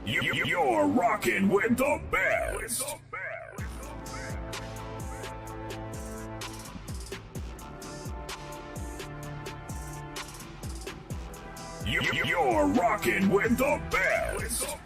You're rocking with the best. You're rocking with the best.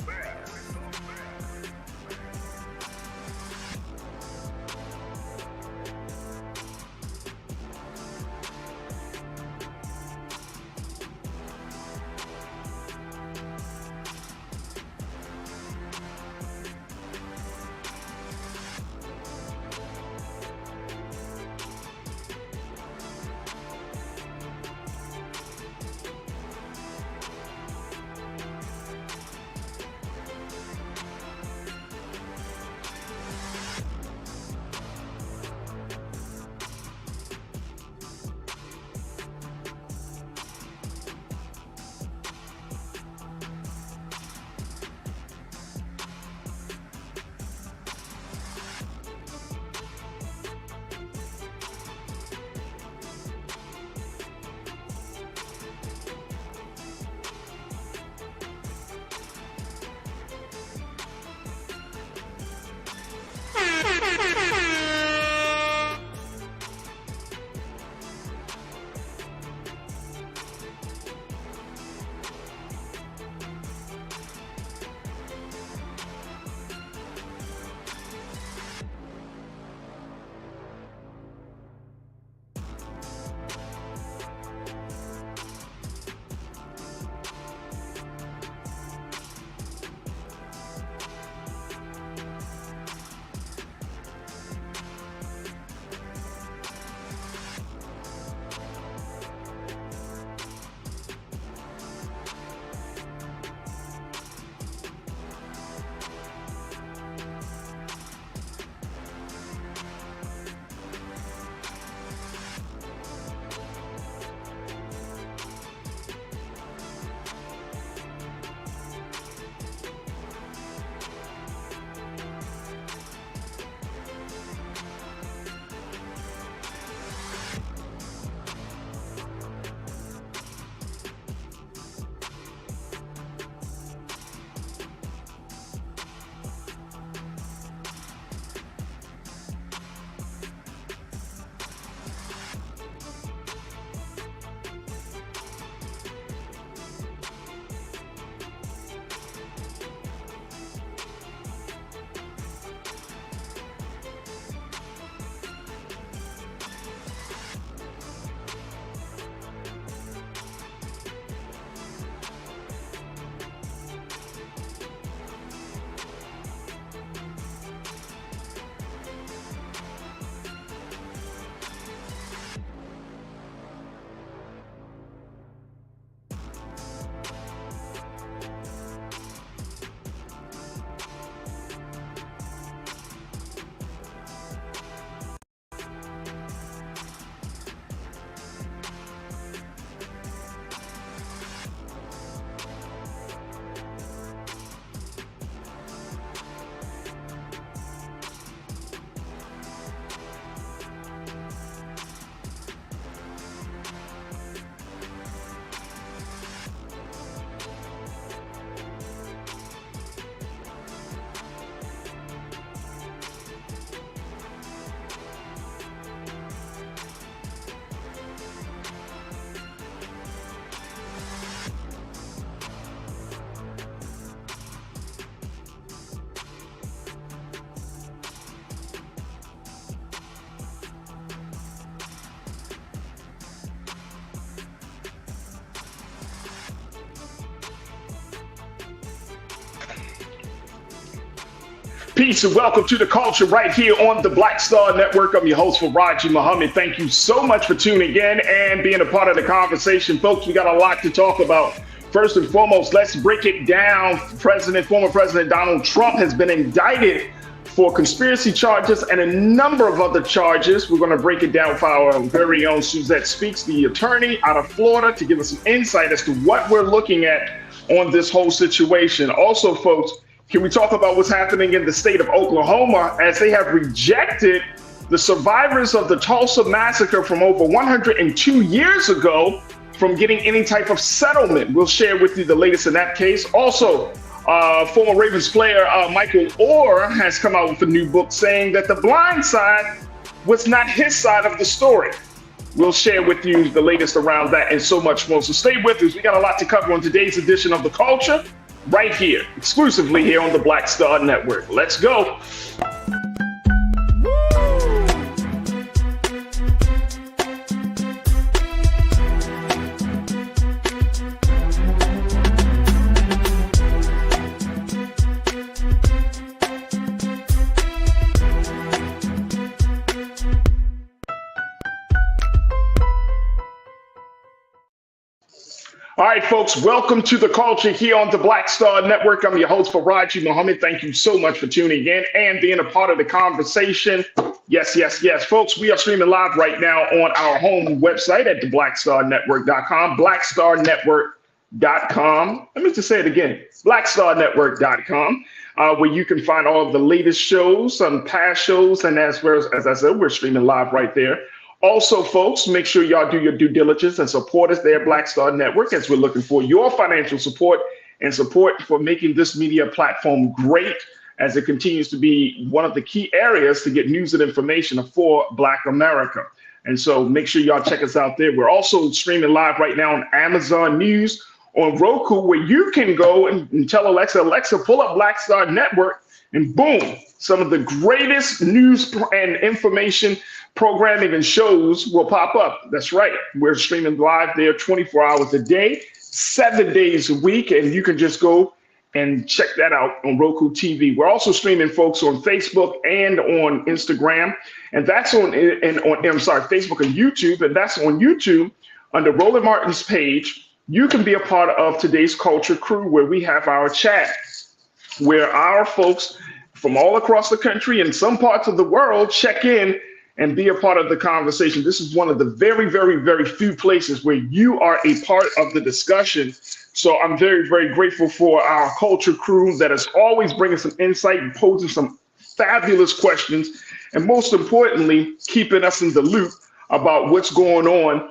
Peace and welcome to the culture right here on the Black Star Network. I'm your host, Farajii Muhammad. Thank you so much for tuning in and being a part of the conversation. Folks, we got a lot to talk about. First and foremost, let's break it down. Former President Donald Trump has been indicted for conspiracy charges and a number of other charges. We're going to break it down for our very own Suzette Speaks, the attorney out of Florida, to give us some insight as to what we're looking at on this whole situation. Also, folks, can we talk about what's happening in the state of Oklahoma as they have rejected the survivors of the Tulsa massacre from over 102 years ago from getting any type of settlement? We'll share with you the latest in that case. Also, Former Ravens player Michael Orr has come out with a new book saying that the blind side was not his side of the story. We'll share with you the latest around that and so much more. So stay with us. We got a lot to cover on today's edition of The Culture right here, exclusively here on the Black Star Network. Let's go. All right, folks, welcome to The Culture here on the Black Star Network. I'm your host, Farajii Muhammad. Thank you so much for tuning in and being a part of the conversation. Yes, folks, we are streaming live right now on our home website at theblackstarnetwork.com, blackstarnetwork.com. Let me just say it again, blackstarnetwork.com, where you can find all of the latest shows, some past shows, and as I said, we're streaming live right there. Also, folks, make sure y'all do your due diligence and support us there at Black Star Network as we're looking for your financial support and support for making this media platform great as it continues to be one of the key areas to get news and information for Black America. And so make sure y'all check us out there. We're also streaming live right now on Amazon News, on Roku, where you can go and tell Alexa, pull up Black Star Network, and boom, some of the greatest news and information programming and shows will pop up. That's right. We're streaming live there 24 hours a day, 7 days a week, and you can just go and check that out on Roku TV. We're also streaming, folks, on Facebook and on Instagram, and that's on Facebook and YouTube, and that's on YouTube under Roland Martin's page. You can be a part of today's Culture Crew, where we have our chat, where our folks from all across the country and some parts of the world check in and be a part of the conversation. This is one of the very, very, very few places where you are a part of the discussion. So I'm very, very grateful for our Culture Crew that is always bringing some insight and posing some fabulous questions, and most importantly, keeping us in the loop about what's going on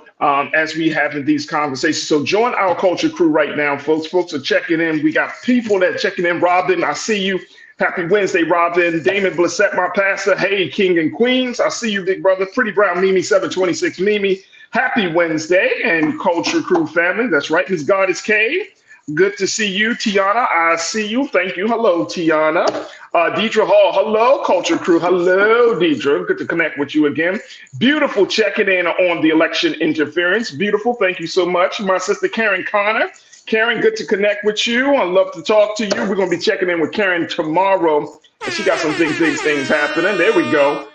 as we have in these conversations. So join our Culture Crew right now, folks. Folks are checking in. We got people that are checking in. Robin, I see you. Happy Wednesday, Robin. Damon Blissett, my pastor. Hey, King and Queens. I see you, big brother. Pretty Brown Mimi, 726 Mimi. Happy Wednesday, and Culture Crew family. That's right. Miss Goddess K. Good to see you, Tiana. I see you. Thank you. Hello, Tiana. Deidre Hall. Hello, Culture Crew. Hello, Deidre. Good to connect with you again. Beautiful checking in on the election interference. Beautiful. Thank you so much. My sister, Karen Connor. Karen, good to connect with you. I'd love to talk to you. We're going to be checking in with Karen tomorrow. And she got some big things happening. There we go.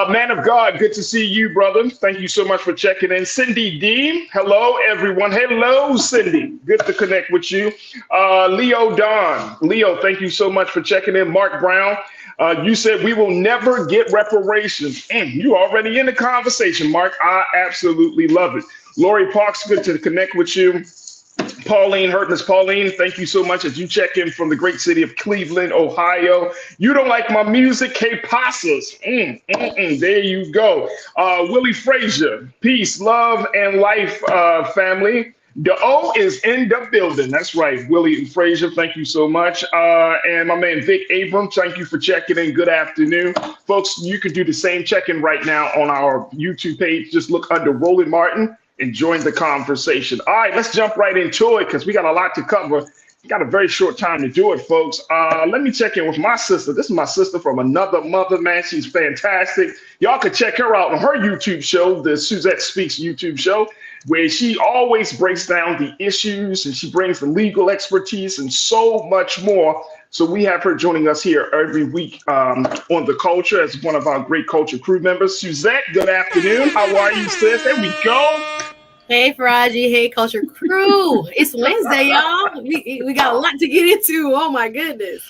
Man of God, good to see you, brother. Thank you so much for checking in. Cindy D, hello, everyone. Hello, Cindy. Good to connect with you. Leo Don. Leo, thank you so much for checking in. Mark Brown, you said we will never get reparations. You already in the conversation, Mark. I absolutely love it. Lori Parks, good to connect with you. Pauline Hurtness. Pauline, thank you so much as you check in from the great city of Cleveland, Ohio. You don't like my music? K Pasas. There you go. Willie Frazier. Peace, love, and life, family. The O is in the building. That's right. Willie Frazier, thank you so much. And my man Vic Abrams, thank you for checking in. Good afternoon. Folks, you can do the same check-in right now on our YouTube page. Just look under Roland Martin and join the conversation. All right, let's jump right into it because we got a lot to cover. We got a very short time to do it, folks. Let me check in with my sister. This is my sister from another mother, man. She's fantastic. Y'all can check her out on her YouTube show, the Suzette Speaks YouTube show, where she always breaks down the issues and she brings the legal expertise and so much more. So we have her joining us here every week on The Culture as one of our great Culture Crew members. Suzette, good afternoon. How are you, sis? There we go. Hey, Farajii. Hey, Culture Crew. It's Wednesday, y'all. We got a lot to get into. Oh, my goodness.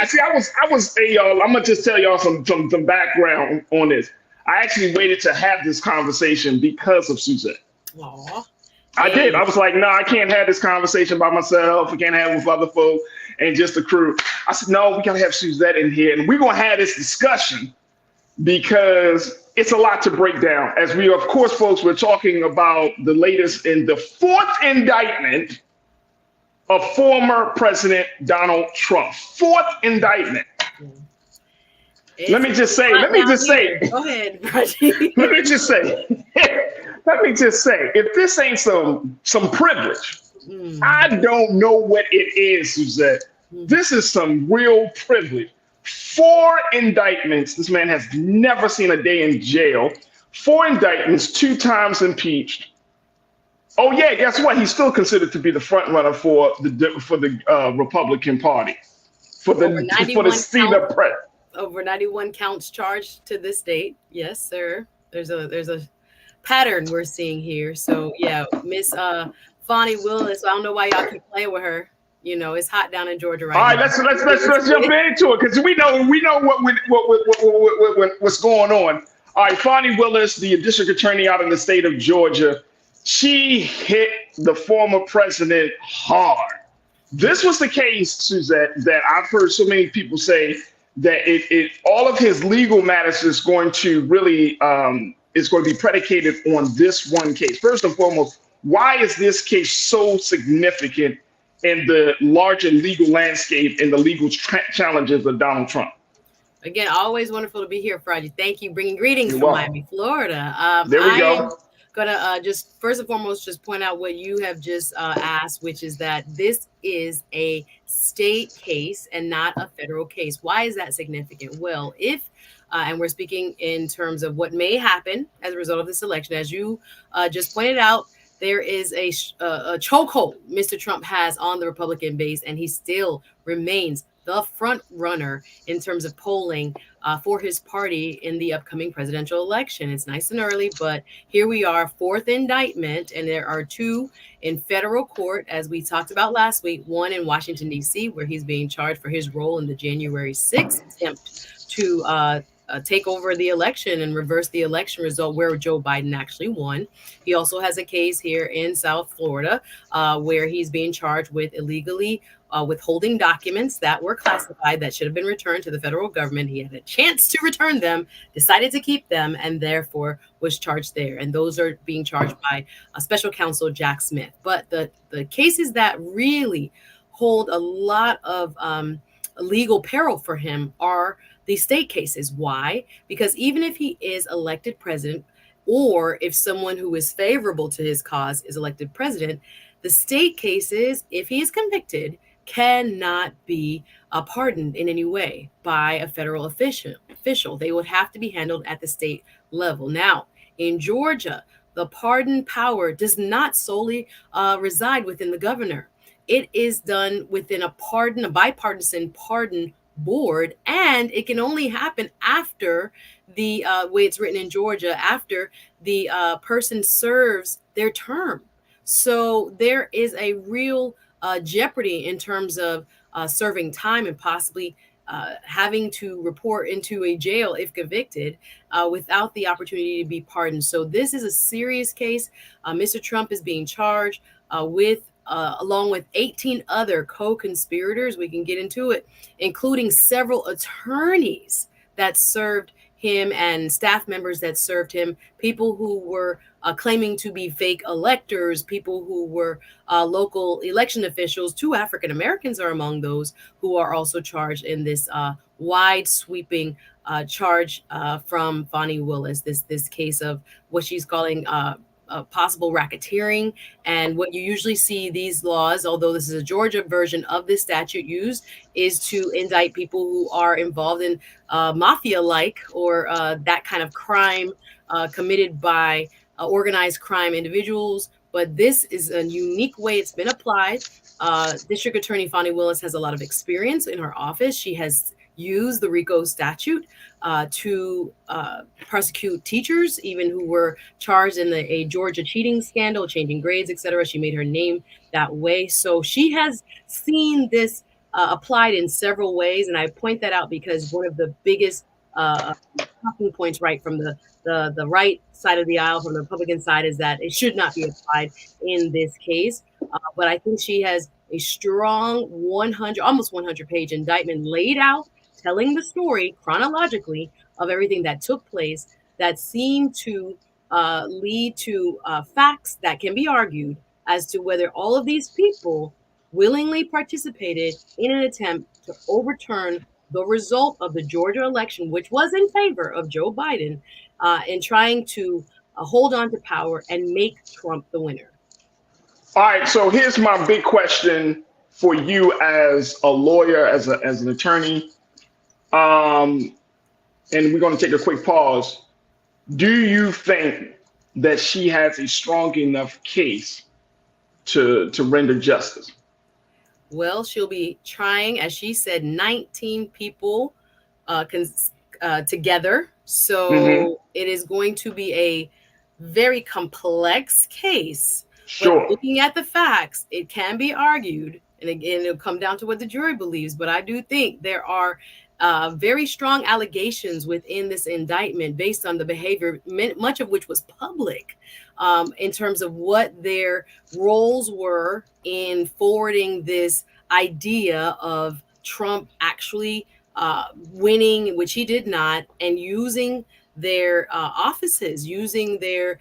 See, I was y'all. I'm gonna just tell y'all some background on this. I actually waited to have this conversation because of Suzette. Aww. I did. I was like, no, I can't have this conversation by myself. I can't have it with other folk and just the crew. I said, no, we got to have Suzette in here. And we're going to have this discussion because it's a lot to break down. As we, of course, folks, we're talking about the latest in the fourth indictment of former President Donald Trump. Fourth indictment. Let me just say, Go ahead, Farajii. let me just say, let me just say, if this ain't some privilege, I don't know what it is, Suzette. This is some real privilege. 4 indictments. This man has never seen a day in jail. 4 indictments, 2 times impeached. Oh yeah, guess what? He's still considered to be the front runner for the Republican Party for the seat of president. Over 91 counts charged to this date. Yes, sir. There's a pattern we're seeing here. So yeah, Miss Fonnie Willis. I don't know why y'all keep playing with her. You know, it's hot down in Georgia right now. All right, let's jump into it because we know what's going on. All right, Fonnie Willis, the district attorney out in the state of Georgia, she hit the former president hard. This was the case, Suzette, that I've heard so many people say that it all of his legal matters is going to really is going to be predicated on this one case. First and foremost, why is this case so significant in the larger legal landscape and the legal challenges of Donald Trump? Again, always wonderful to be here, Farajii. Thank you. Bringing greetings from Miami, Florida. There we go. Gonna just first and foremost just point out what you have just asked, which is that this is a state case and not a federal case. Why is that significant? Well, if and we're speaking in terms of what may happen as a result of this election, as you just pointed out, there is a chokehold Mr. Trump has on the Republican base, and he still remains the front runner in terms of polling for his party in the upcoming presidential election. It's nice and early, but here we are, 4th indictment, and there are 2 in federal court, as we talked about last week, 1 in Washington, D.C., where he's being charged for his role in the January 6th attempt to take over the election and reverse the election result where Joe Biden actually won. He also has a case here in South Florida where he's being charged with illegally withholding documents that were classified that should have been returned to the federal government. He had a chance to return them, decided to keep them, and therefore was charged there. And those are being charged by special counsel Jack Smith. But the cases that really hold a lot of legal peril for him are the state cases. Why? Because even if he is elected president, or if someone who is favorable to his cause is elected president, the state cases, if he is convicted, cannot be pardoned in any way by a federal official. They would have to be handled at the state level. Now, in Georgia, the pardon power does not solely reside within the governor. It is done within a bipartisan pardon board, and it can only happen after the way it's written in Georgia, after the person serves their term. So there is a real jeopardy in terms of serving time and possibly having to report into a jail if convicted without the opportunity to be pardoned. So this is a serious case. Mr. Trump is being charged with along with 18 other co-conspirators. We can get into it, including several attorneys that served him and staff members that served him, people who were claiming to be fake electors, people who were local election officials. 2 African Americans are among those who are also charged in this wide sweeping charge from Fonnie Willis, this case of what she's calling possible racketeering. And what you usually see these laws, although this is a Georgia version of this statute used, is to indict people who are involved in mafia-like or that kind of crime committed by organized crime individuals. But this is a unique way it's been applied. District Attorney Fonnie Willis has a lot of experience in her office. She has used the RICO statute to prosecute teachers, even who were charged in a Georgia cheating scandal, changing grades, etc. She made her name that way. So she has seen this applied in several ways. And I point that out because one of the biggest talking points right from the right side of the aisle, from the Republican side, is that it should not be applied in this case. But I think she has a strong 100, almost 100-page indictment laid out, telling the story chronologically of everything that took place that seemed to lead to facts that can be argued as to whether all of these people willingly participated in an attempt to overturn the result of the Georgia election, which was in favor of Joe Biden, in trying to hold on to power and make Trump the winner. All right, so here's my big question for you as a lawyer, as an attorney, and we're going to take a quick pause. Do you think that she has a strong enough case to render justice? Well, she'll be trying, as she said, 19 people together. So it is going to be a very complex case. Sure. But looking at the facts, it can be argued, and again, it'll come down to what the jury believes. But I do think there are very strong allegations within this indictment based on the behavior, much of which was public, in terms of what their roles were in forwarding this idea of Trump actually winning, which he did not, and using their offices, using their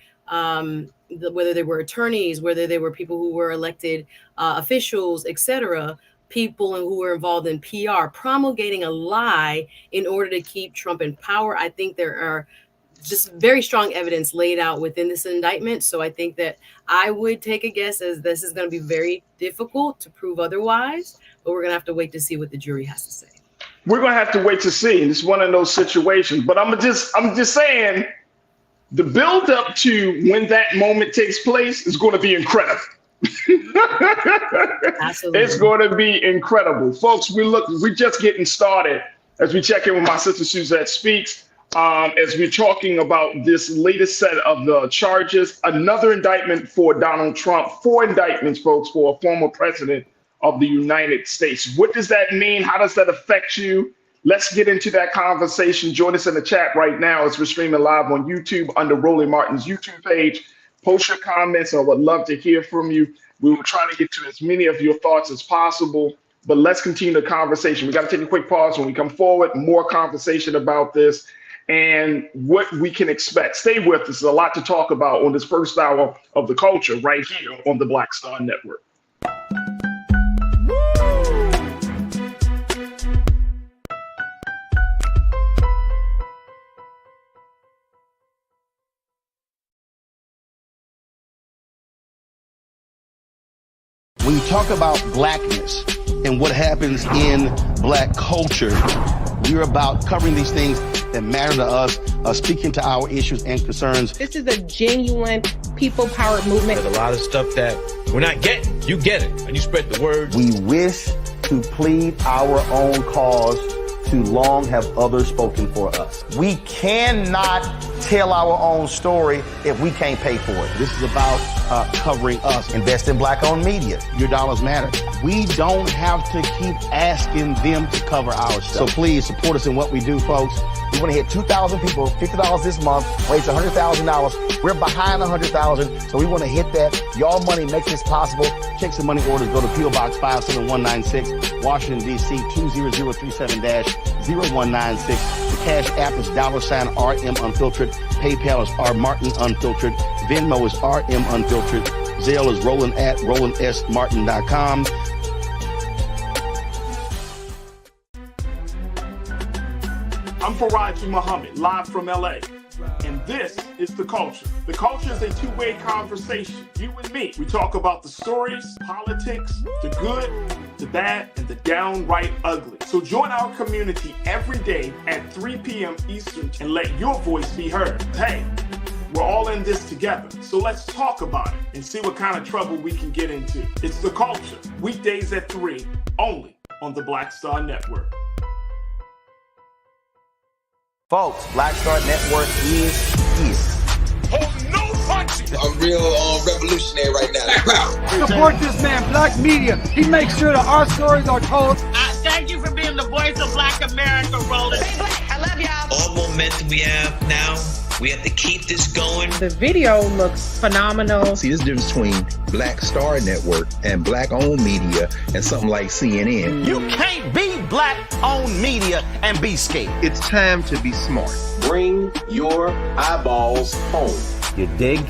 whether they were attorneys, whether they were people who were elected officials, etc., people who were involved in PR, promulgating a lie in order to keep Trump in power. I think there are just very strong evidence laid out within this indictment. So I think that I would take a guess as this is going to be very difficult to prove otherwise, but we're going to have to wait to see what the jury has to say. We're going to have to wait to see. It's one of those situations, but I'm just saying the build up to when that moment takes place is going to be incredible. Absolutely. It's going to be incredible. Folks, we're just getting started as we check in with my sister Suzette Speaks, as we're talking about this latest set of the charges, another indictment for Donald Trump, 4 indictments, folks, for a former president of the United States. What does that mean? How does that affect you? Let's get into that conversation. Join us in the chat right now as we're streaming live on YouTube under Rolling Martin's YouTube page. Post your comments. I would love to hear from you. We will try to get to as many of your thoughts as possible, but let's continue the conversation. We got to take a quick pause. When we come forward, more conversation about this and what we can expect. Stay with us. There's a lot to talk about on this first hour of The Culture right here on the Black Star Network. When you talk about blackness and what happens in black culture, we're about covering these things that matter to us, speaking to our issues and concerns. This is a genuine people-powered movement. There's a lot of stuff that we're not getting. You get it, and you spread the word. We wish to plead our own cause. Too long have others spoken for us. We cannot tell our own story if we can't pay for it. This is about covering us. Invest in black-owned media. Your dollars matter. We don't have to keep asking them to cover our stuff. So please support us in what we do, folks. We want to hit 2,000 people, $50 this month, raise $100,000. We're behind 100,000, so we want to hit that. Your money makes this possible. Check some money orders. Go to P.O. Box 57196, Washington, D.C. 20037-0196. The Cash App is $RM Unfiltered. PayPal is R Martin Unfiltered. Venmo is RM Unfiltered. Zelle is roland@rolandsmartin.com. I'm Farajii Muhammad, live from LA. And this is The Culture. The Culture is a two-way conversation. You and me. We talk about the stories, politics, the good, the bad, and the downright ugly. So join our community every day at 3 p.m. Eastern and let your voice be heard. Hey, we're all in this together. So let's talk about it and see what kind of trouble we can get into. It's The Culture, weekdays at 3, only on the Black Star Network. Folks, Black Star Network is here. Oh, no punching! I'm real revolutionary right now. Support this man, Black Media. He makes sure that our stories are told. Thank you for being the voice of Black America, Roland. Stay black. I love y'all. All momentum we have now, we have to keep this going. The video looks phenomenal. See, this difference between Black Star Network and black-owned media and something like CNN. You can't be black-owned media and be scared. It's time to be smart. Bring your eyeballs home. You dig?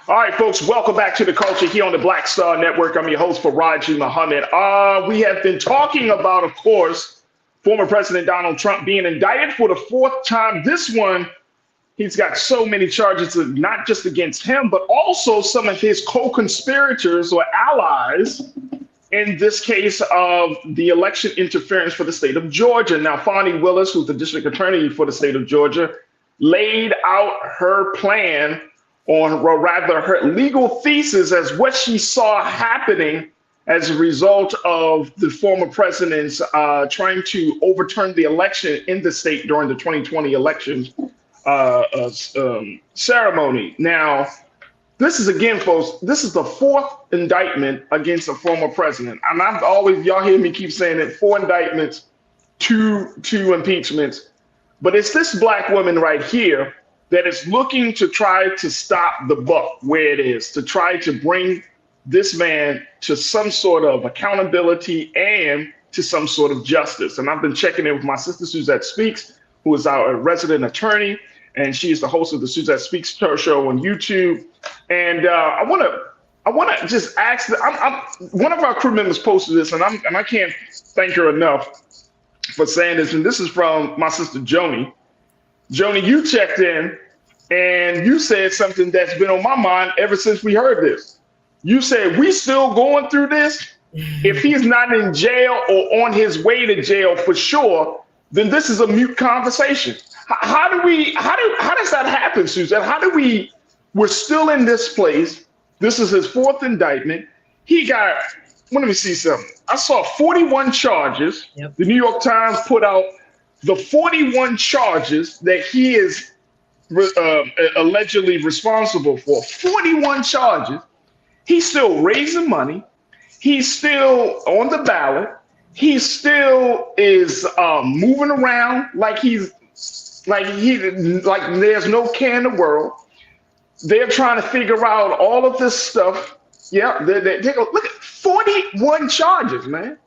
All right, folks, welcome back to The Culture here on the Black Star Network. I'm your host, Farajii Muhammad. We have been talking about, of course, former President Donald Trump being indicted for the fourth time. This one, he's got so many charges, not just against him, but also some of his co-conspirators or allies in this case of the election interference for the state of Georgia. Now, Fani Willis, who's the district attorney for the state of Georgia, laid out her plan on, or rather her legal thesis as what she saw happening as a result of the former president's trying to overturn the election in the state during the 2020 election ceremony. Now, this is, again, folks, this is the fourth indictment against a former president. And I've always, y'all hear me keep saying it, 4 indictments, two impeachments. But it's this black woman right here that is looking to try to stop the buck where it is, to try to bring this man to some sort of accountability and to some sort of justice. And I've been checking in with my sister, Suzette Speaks, who is our resident attorney, and she is the host of the Suzette Speaks show on YouTube. And I want to just ask, one of our crew members posted this, and I can't thank her enough for saying this. And this is from my sister, Joni. Joni, you checked in and you said something that's been on my mind ever since we heard this. You said, we still going through this? If he's not in jail or on his way to jail for sure, then this is a mute conversation. How does that happen, Susan? We're still in this place. This is his fourth indictment. He got, let me see something. I saw 41 charges. Yep. The New York Times put out the 41 charges that he is allegedly responsible for. 41 charges. He's still raising money. He's still on the ballot. He still is moving around like there's no care in the world. They're trying to figure out all of this stuff. Yeah, look at 41 charges, man.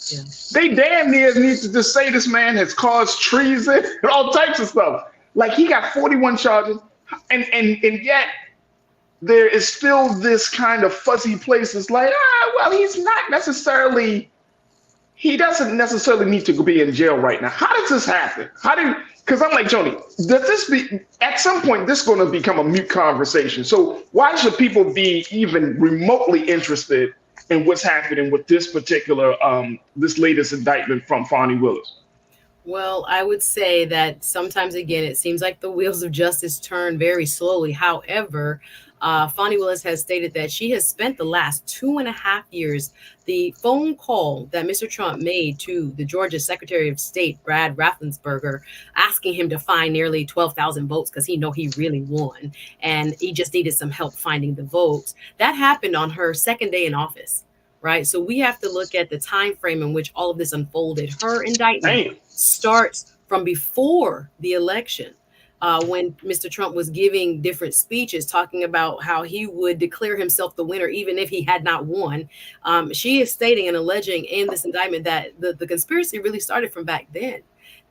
Yeah. They damn near need to just say this man has caused treason and all types of stuff. Like, he got 41 charges, and yet there is still this kind of fuzzy place. It's like, well, he doesn't necessarily need to be in jail right now. How does this happen? Because I'm like, Joni, at some point, this is going to become a mute conversation. So why should people be even remotely interested in what's happening with this particular, this latest indictment from Fani Willis? Well, I would say that sometimes, again, it seems like the wheels of justice turn very slowly. However, Fani Willis has stated that she has spent the last 2.5 years, the phone call that Mr. Trump made to the Georgia Secretary of State, Brad Raffensperger, asking him to find nearly 12,000 votes because he really won. And he just needed some help finding the votes. That happened on her second day in office. Right. So we have to look at the time frame in which all of this unfolded. Her indictment starts from before the election, when Mr. Trump was giving different speeches talking about how he would declare himself the winner, even if he had not won. She is stating and alleging in this indictment that the conspiracy really started from back then.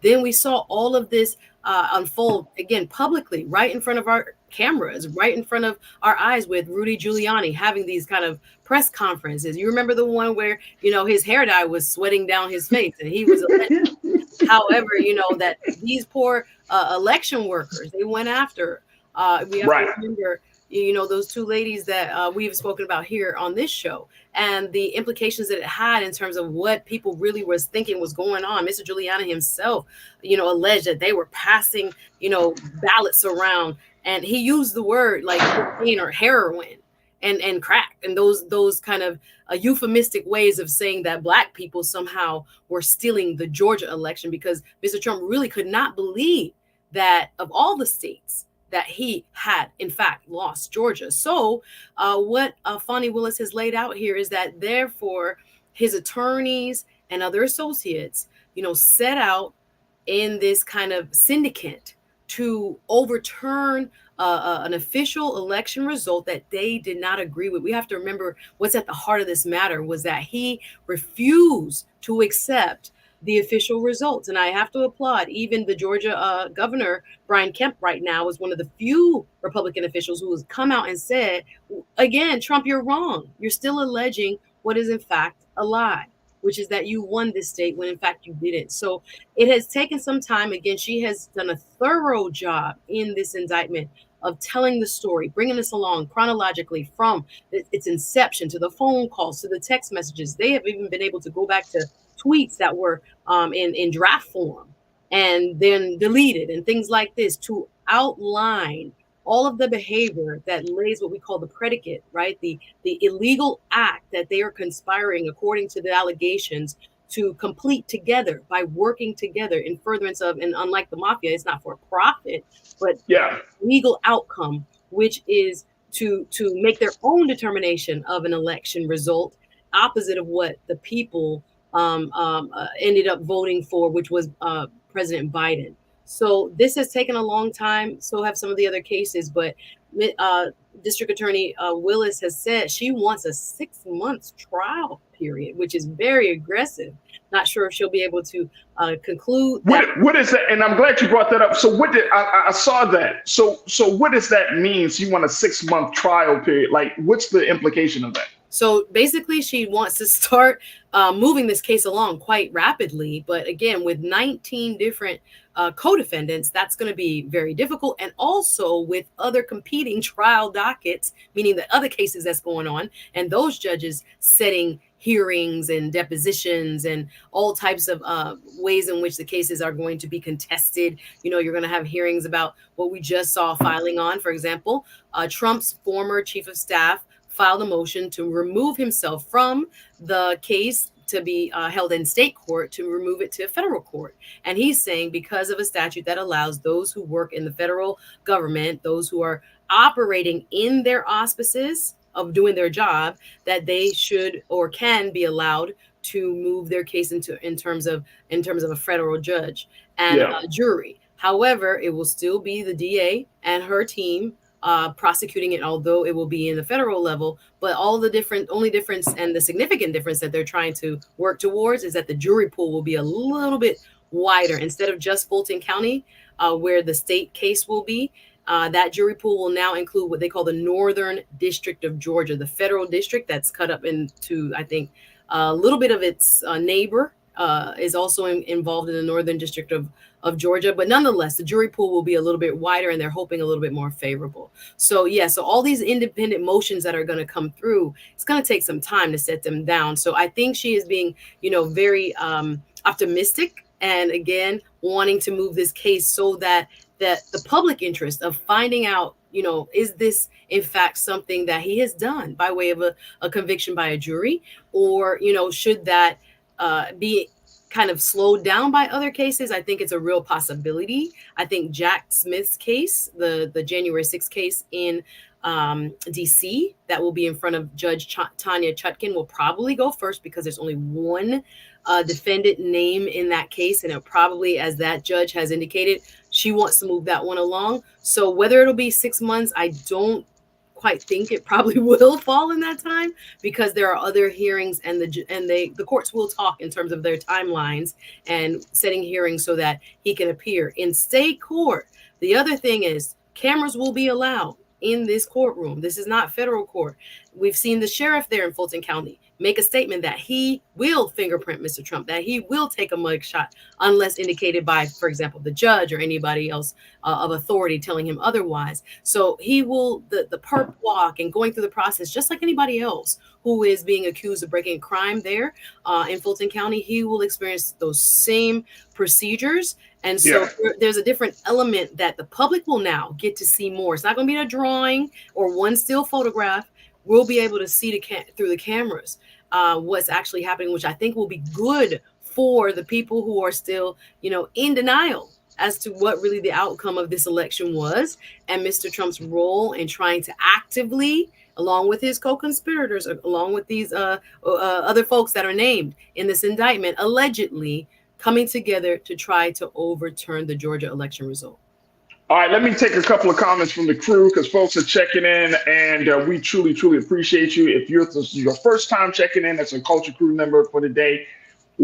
Then we saw all of this unfold again publicly, right in front of our cameras, right in front of our eyes, with Rudy Giuliani having these kind of press conferences. You remember the one where, his hair dye was sweating down his face and he was elected. However, that these poor election workers, they went after. We have to remember, those two ladies that we've spoken about here on this show, and the implications that it had in terms of what people really was thinking was going on. Mr. Giuliani himself, alleged that they were passing, ballots around, and he used the word like cocaine or heroin and crack, and those kind of euphemistic ways of saying that Black people somehow were stealing the Georgia election, because Mr. Trump really could not believe that of all the states that he had, in fact, lost Georgia. So what Fani Willis has laid out here is that, therefore, his attorneys and other associates, set out in this kind of syndicate to overturn an official election result that they did not agree with. We have to remember what's at the heart of this matter was that he refused to accept the official results. And I have to applaud even the Georgia governor, Brian Kemp, right now is one of the few Republican officials who has come out and said, again, Trump, you're wrong. You're still alleging what is in fact a lie, which is that you won this state when in fact you didn't. So it has taken some time. Again, she has done a thorough job in this indictment of telling the story, bringing us along chronologically from its inception to the phone calls, to the text messages. They have even been able to go back to tweets that were in draft form and then deleted and things like this to outline all of the behavior that lays what we call the predicate, right? The illegal act that they are conspiring, according to the allegations, to complete together by working together in furtherance of, and unlike the mafia, it's not for profit, but legal outcome, which is to make their own determination of an election result, opposite of what the people ended up voting for, which was President Biden. So this has taken a long time. So have some of the other cases, but District Attorney Willis has said she wants a 6 months trial period, which is very aggressive. Not sure if she'll be able to conclude. What is that? And I'm glad you brought that up. So what did I saw that? So what does that mean? So you want a 6 month trial period? Like, what's the implication of that? So basically, she wants to start moving this case along quite rapidly. But again, with 19 different co-defendants, that's going to be very difficult. And also with other competing trial dockets, meaning the other cases that's going on, and those judges setting hearings and depositions and all types of ways in which the cases are going to be contested. You know, you're going to have hearings about what we just saw filing on. For example, Trump's former chief of staff filed a motion to remove himself from the case to be held in state court, to remove it to federal court. And he's saying because of a statute that allows those who work in the federal government, those who are operating in their auspices of doing their job, that they should or can be allowed to move their case in terms of a federal judge and a jury. However, it will still be the DA and her team prosecuting it, although it will be in the federal level. But only difference and the significant difference that they're trying to work towards is that the jury pool will be a little bit wider. Instead of just Fulton County, where the state case will be, that jury pool will now include what they call the Northern District of Georgia, the federal district that's cut up into, I think, a little bit of its neighbor is also involved in the Northern District of Georgia. But nonetheless, the jury pool will be a little bit wider and they're hoping a little bit more favorable. So so all these independent motions that are going to come through, it's going to take some time to set them down. So I think she is being, very optimistic and again, wanting to move this case so that the public interest of finding out, is this in fact something that he has done by way of a conviction by a jury, or, should that be kind of slowed down by other cases? I think it's a real possibility. I think Jack Smith's case, the January 6th case in DC, that will be in front of Judge Tanya Chutkin, will probably go first because there's only one defendant name in that case. And it probably, as that judge has indicated, she wants to move that one along. So whether it'll be 6 months, I don't quite think it probably will fall in that time, because there are other hearings and the courts will talk in terms of their timelines and setting hearings so that he can appear in state court. The other thing is cameras will be allowed in this courtroom. This is not federal court. We've seen the sheriff there in Fulton County make a statement that he will fingerprint Mr. Trump, that he will take a mug shot unless indicated by, for example, the judge or anybody else of authority telling him otherwise. So he will, the perp walk and going through the process, just like anybody else who is being accused of breaking a crime there in Fulton County, he will experience those same procedures. And so there's a different element that the public will now get to see more. It's not going to be a drawing or one still photograph. We'll be able to see through the cameras what's actually happening, which I think will be good for the people who are still, in denial as to what really the outcome of this election was, and Mr. Trump's role in trying to actively, along with his co-conspirators, along with these other folks that are named in this indictment, allegedly coming together to try to overturn the Georgia election result. All right, let me take a couple of comments from the crew because folks are checking in, and we truly, truly appreciate you. If you're your first time checking in as a Culture Crew member for the day,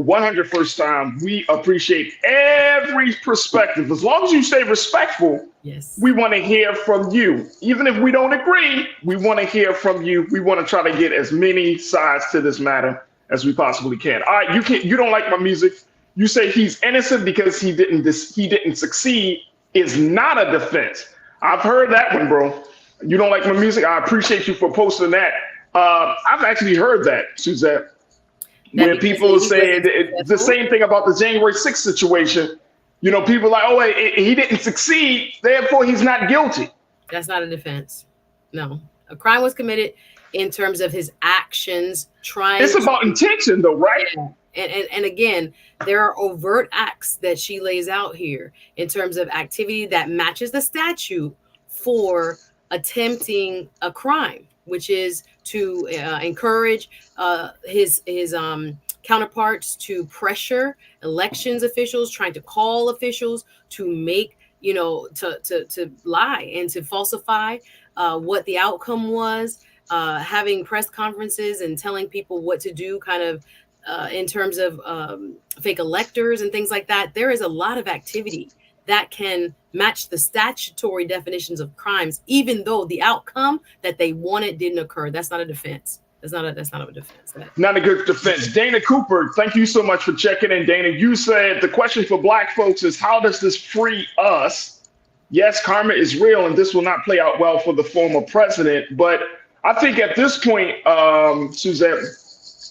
100 first time. We appreciate every perspective. As long as you stay respectful, Yes. we want to hear from you. Even if we don't agree, we want to hear from you. We want to try to get as many sides to this matter as we possibly can. All right, you don't like my music. You say he's innocent because he didn't succeed is not a defense. I've heard that one, bro. You don't like my music. I appreciate you for posting that. I've actually heard that, Suzette, where people say the same thing about the January 6th situation. You know, people are like, oh, he didn't succeed, therefore he's not guilty. That's not a defense. No, a crime was committed in terms of his actions. It's about intention, though, right? Yeah. And again, there are overt acts that she lays out here in terms of activity that matches the statute for attempting a crime, which is to encourage his counterparts to pressure elections officials, trying to call officials to make, to lie and to falsify what the outcome was, having press conferences and telling people what to do, kind of in terms of fake electors and things like that. There is a lot of activity that can match the statutory definitions of crimes, even though the outcome that they wanted didn't occur. That's not a defense. That's not a defense. Not a good defense. Dana Cooper, thank you so much for checking in, Dana. You said the question for Black folks is, how does this free us? Yes, karma is real, and this will not play out well for the former president. But I think at this point, Suzette,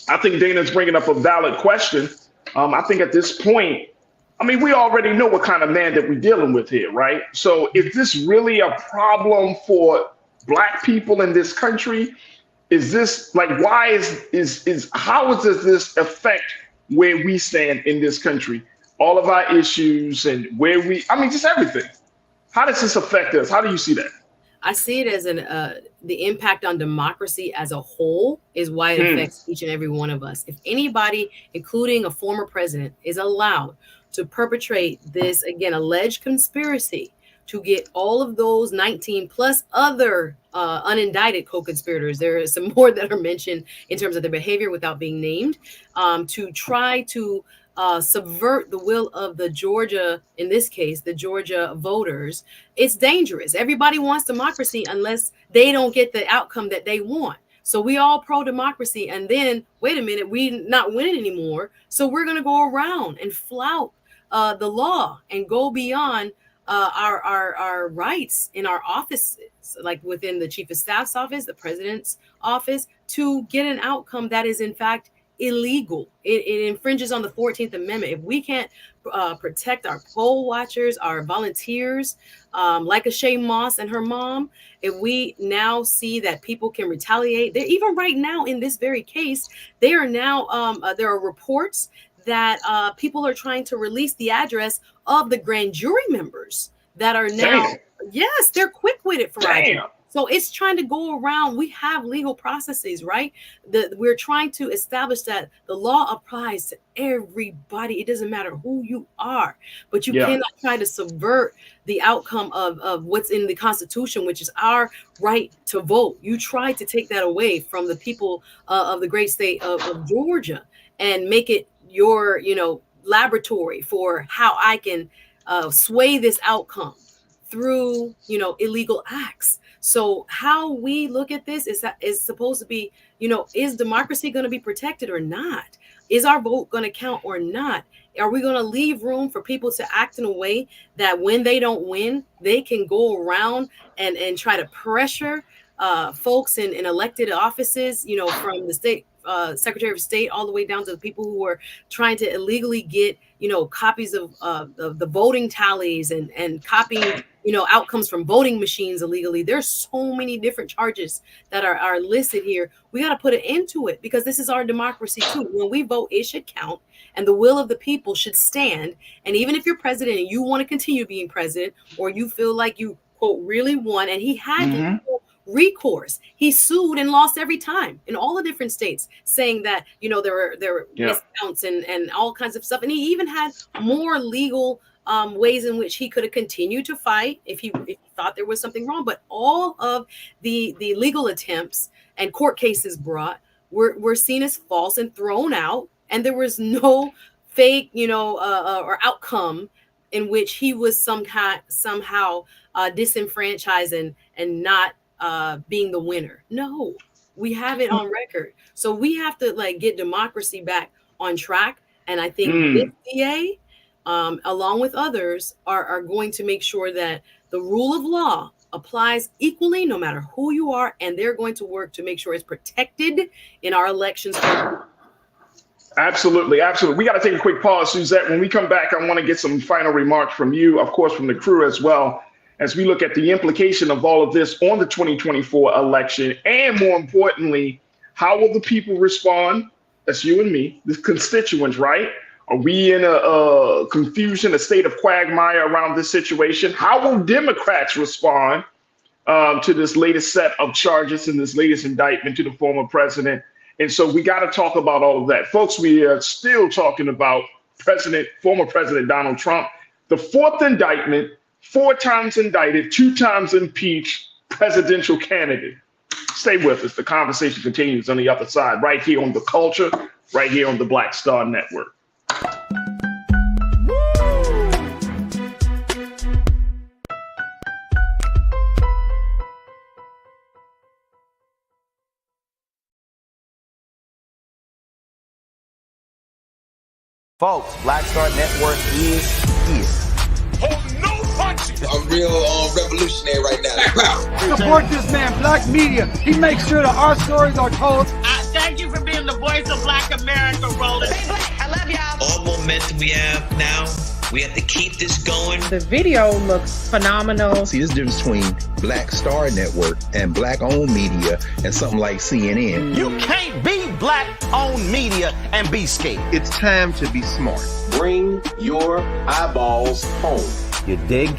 I think Dana's bringing up a valid question. I think at this point, I mean, we already know what kind of man that we're dealing with here, right? So is this really a problem for Black people in this country? Is this like, why how does this affect where we stand in this country? All of our issues and just everything. How does this affect us? How do you see that? I see it as the impact on democracy as a whole is why it affects each and every one of us. If anybody, including a former president, is allowed to perpetrate this, again, alleged conspiracy to get all of those 19 plus other unindicted co-conspirators, there are some more that are mentioned in terms of their behavior without being named, to try to subvert the will of the Georgia, in this case, the Georgia voters. It's dangerous. Everybody wants democracy unless they don't get the outcome that they want. So we all pro-democracy, and then, wait a minute, we not winning anymore. So we're going to go around and flout the law and go beyond our rights in our offices, like within the chief of staff's office, the president's office, to get an outcome that is in fact illegal. It infringes on the 14th Amendment. If we can't protect our poll watchers, our volunteers, like Shea Moss and her mom, if we now see that people can retaliate, even right now in this very case, there are reports that people are trying to release the address of the grand jury members that are now, yes, they're quick-witted, Farajii. So it's trying to go around. We have legal processes, right? We're trying to establish that the law applies to everybody. It doesn't matter who you are, but you cannot try to subvert the outcome of what's in the Constitution, which is our right to vote. You try to take that away from the people of the great state of Georgia and make it your, laboratory for how I can sway this outcome through, illegal acts. So how we look at this is supposed to be, is democracy going to be protected or not? Is our vote going to count or not? Are we going to leave room for people to act in a way that when they don't win, they can go around and try to pressure folks in elected offices, from the state Secretary of State all the way down to the people who are trying to illegally get, copies of the voting tallies and copying, outcomes from voting machines illegally. There's so many different charges that are listed here. We got to put an end to it because this is our democracy too. When we vote, it should count and the will of the people should stand. And even if you're president and you want to continue being president, or you feel like you, quote, really won, and he had recourse. He sued and lost every time in all the different states, saying that, there were miscounts and all kinds of stuff. And he even had more legal ways in which he could have continued to fight if he thought there was something wrong. But all of the legal attempts and court cases brought were seen as false and thrown out and there was no fake, or outcome in which he was somehow disenfranchised and not being the winner. No, we have it on record. So we have to get democracy back on track. And I think this DA, along with others, are going to make sure that the rule of law applies equally no matter who you are, and they're going to work to make sure it's protected in our elections. Absolutely. We got to take a quick pause, Suzette. When we come back, I want to get some final remarks from you, of course, from the crew as well, as we look at the implication of all of this on the 2024 election, and more importantly, how will the people respond? That's you and me, the constituents, right? Are we in a confusion, a state of quagmire around this situation? How will Democrats respond to this latest set of charges and this latest indictment to the former president? And so we got to talk about all of that. Folks, we are still talking about former President Donald Trump, the fourth indictment, 4 times indicted, 2 times impeached presidential candidate. Stay with us. The conversation continues on the other side, right here on The Culture, right here on the Black Star Network. Folks, Black Star Network is here. Hold no punches. I'm real revolutionary right now. Support this man, Black Media. He makes sure that our stories are told. Thank you for being the voice of Black America, Roland. Stay black. I love y'all. All momentum we have now, we have to keep this going. The video looks phenomenal. See, this difference between Black Star Network and black-owned media and something like CNN. You can't be black-owned media and be scared. It's time to be smart. Bring your eyeballs home. You dig?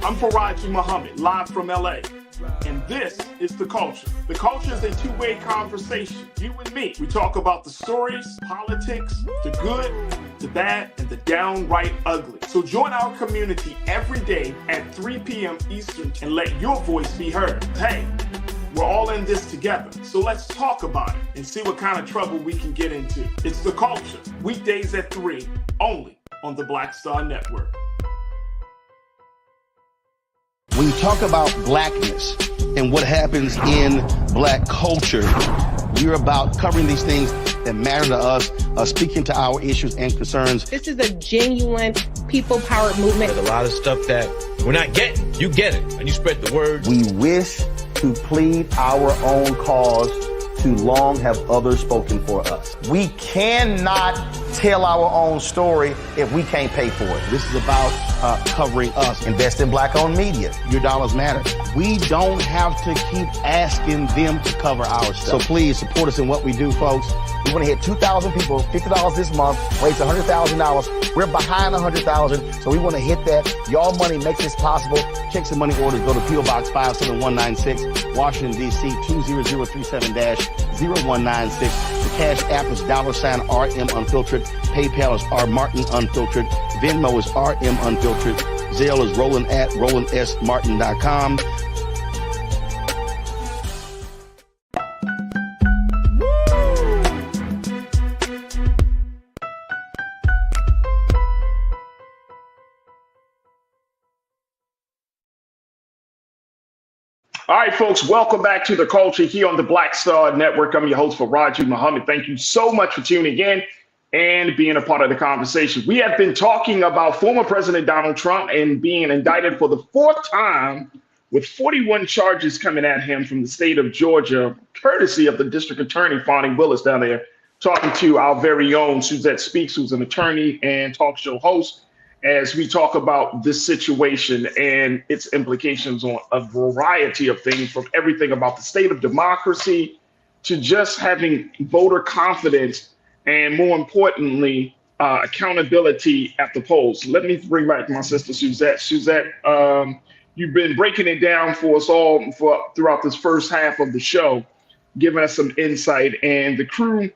I'm Farajii Muhammad, live from LA. And this is The Culture. The Culture is a two-way conversation. You and me. We talk about the stories, politics, the good, the bad, and the downright ugly. So join our community every day at 3 p.m. Eastern and let your voice be heard. Hey, we're all in this together. So let's talk about it and see what kind of trouble we can get into. It's The Culture, weekdays at 3, only on the Black Star Network. When you talk about blackness and what happens in black culture, you're about covering these things that matter to us, speaking to our issues and concerns. This is a genuine people-powered movement. There's a lot of stuff that we're not getting. You get it, and you spread the word. We wish to plead our own cause. Too long have others spoken for us. We cannot tell our own story if we can't pay for it. This is about covering us. Invest in black-owned media. Your dollars matter. We don't have to keep asking them to cover our stuff. So please support us in what we do, folks. We want to hit 2,000 people, $50 this month, raise $100,000. We're behind 100,000, so we want to hit that. Y'all money makes this possible. Checks and money orders go to P.O. Box 57196, Washington, D.C. 20037-0196. The Cash App is $RM Unfiltered. PayPal is R Martin Unfiltered. Venmo is RM Unfiltered. Zelle is Roland at RolandSMartin.com. All right, folks, welcome back to The Culture here on the Black Star Network. I'm your host, Farajii Muhammad. Thank you so much for tuning in and being a part of the conversation. We have been talking about former President Donald Trump and being indicted for the 4th time with 41 charges coming at him from the state of Georgia, courtesy of the district attorney, Fonnie Willis, down there, talking to our very own Suzette Speaks, who's an attorney and talk show host, as we talk about this situation and its implications on a variety of things, from everything about the state of democracy to just having voter confidence, and more importantly, accountability at the polls. Let me bring back my sister Suzette. Suzette, you've been breaking it down for us all throughout this first half of the show, giving us some insight. And the crew,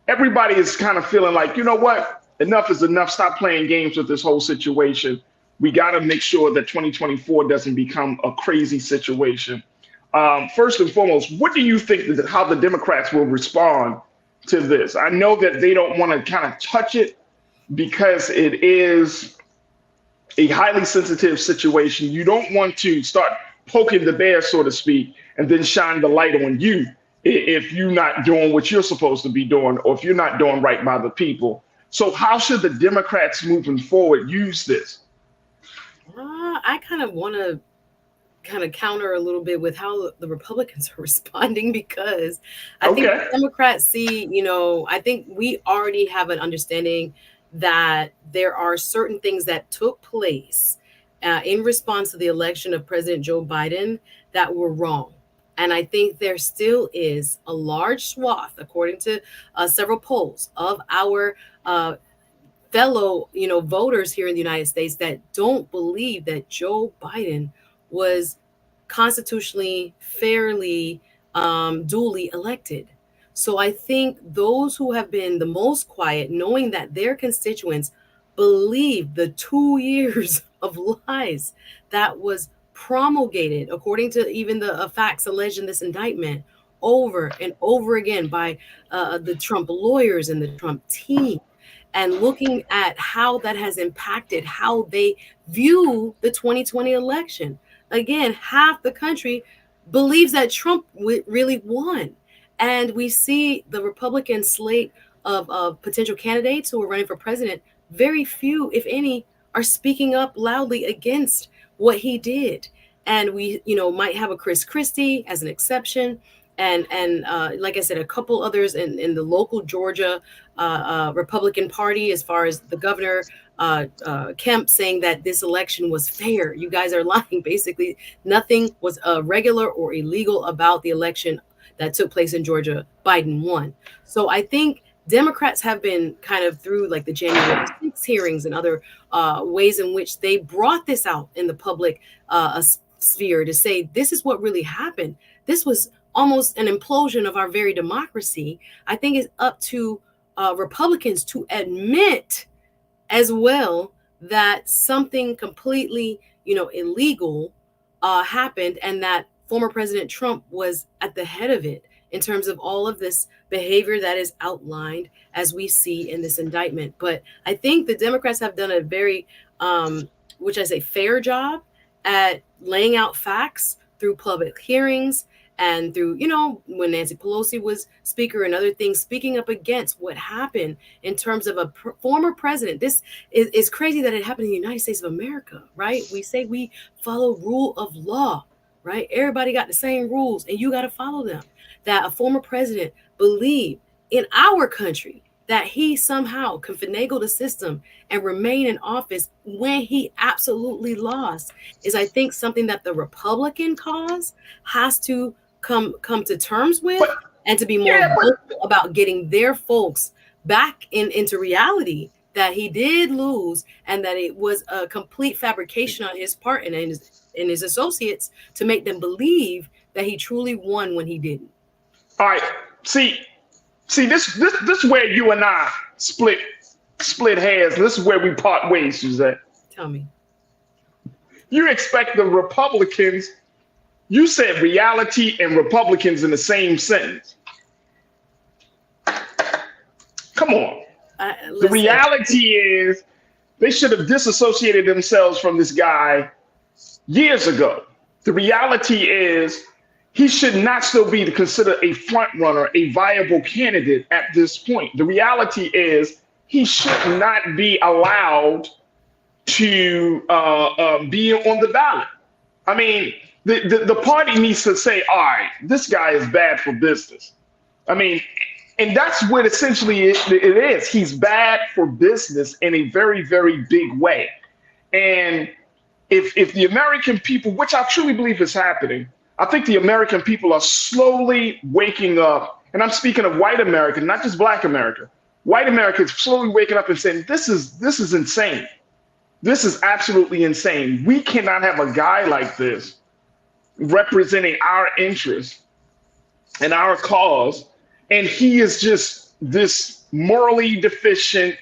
everybody is kind of feeling like, you know what? Enough is enough. Stop playing games with this whole situation. We got to make sure that 2024 doesn't become a crazy situation. First and foremost, what do you think how the Democrats will respond to this? I know that they don't want to kind of touch it because it is a highly sensitive situation. You don't want to start poking the bear, so to speak, and then shine the light on you if you're not doing what you're supposed to be doing, or if you're not doing right by the people. So how should the Democrats moving forward use this? I kind of want to counter a little bit with how the Republicans are responding, because I think the Democrats see, I think we already have an understanding that there are certain things that took place in response to the election of President Joe Biden that were wrong. And I think there still is a large swath, according to several polls, of our fellow, voters here in the United States that don't believe that Joe Biden was constitutionally, fairly, duly elected. So I think those who have been the most quiet, knowing that their constituents believe the 2 years of lies that was promulgated, according to even the facts alleged in this indictment, over and over again by the Trump lawyers and the Trump team, and looking at how that has impacted how they view the 2020 election. Again, half the country believes that Trump really won. And we see the Republican slate of potential candidates who are running for president. Very few, if any, are speaking up loudly against what he did. And we, might have a Chris Christie as an exception. And like I said, a couple others in the local Georgia Republican Party, as far as the governor, Kemp, saying that this election was fair. You guys are lying. Basically, nothing was irregular or illegal about the election that took place in Georgia. Biden won. So I think Democrats have been kind of through like the January 6th hearings and other ways in which they brought this out in the public sphere to say, this is what really happened. This was almost an implosion of our very democracy. I think it's up to Republicans to admit as well that something completely, illegal happened, and that former President Trump was at the head of it in terms of all of this behavior that is outlined as we see in this indictment. But I think the Democrats have done a very, fair job at laying out facts through public hearings and through, when Nancy Pelosi was speaker and other things, speaking up against what happened in terms of a former president. This is crazy that it happened in the United States of America, right? We say we follow rule of law, right? Everybody got the same rules and you got to follow them. That a former president believed in our country that he somehow can finagle the system and remain in office when he absolutely lost is, I think, something that the Republican cause has to come to terms with, and to be more vocal about getting their folks back into reality that he did lose, and that it was a complete fabrication on his part and his associates to make them believe that he truly won when he didn't. All right. See, this is where you and I split hairs. This is where we part ways, Suzette. Tell me. You expect the Republicans, you said reality and Republicans in the same sentence. Come on. The reality is they should have disassociated themselves from this guy years ago. The reality is he should not still be considered a front runner, a viable candidate at this point. The reality is he should not be allowed to be on the ballot. I mean, the party needs to say, all right, this guy is bad for business. I mean, and that's what essentially it is. He's bad for business in a very, very big way. And if the American people, which I truly believe is happening, I think the American people are slowly waking up, and I'm speaking of white America, not just Black America, white America is slowly waking up and saying, this is insane. This is absolutely insane. We cannot have a guy like this representing our interests and our cause, and he is just this morally deficient,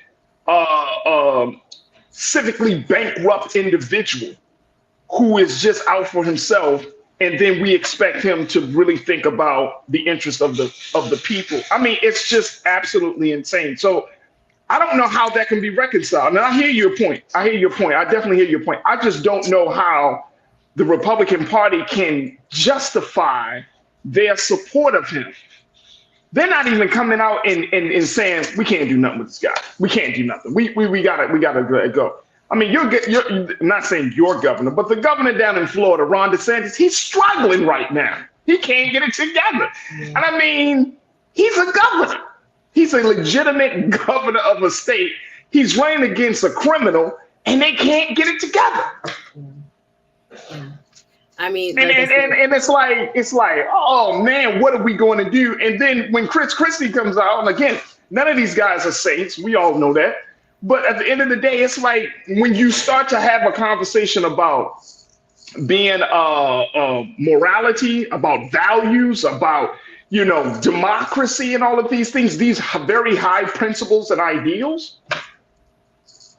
civically bankrupt individual who is just out for himself, and then we expect him to really think about the interest of the people. I mean, it's just absolutely insane. So I don't know how that can be reconciled. Now, I hear your point. I definitely hear your point. I just don't know how the Republican Party can justify their support of him. They're not even coming out and saying, we can't do nothing with this guy. We can't do nothing. We gotta let it go. I mean, you're not saying your governor, but the governor down in Florida, Ron DeSantis, he's struggling right now. He can't get it together. And I mean, he's a governor. He's a legitimate governor of a state. He's running against a criminal, and they can't get it together. I mean, and it's like, oh man, what are we going to do? And then when Chris Christie comes out, and again, none of these guys are saints. We all know that. But at the end of the day, it's like when you start to have a conversation about being morality, about values, about democracy and all of these things, these very high principles and ideals.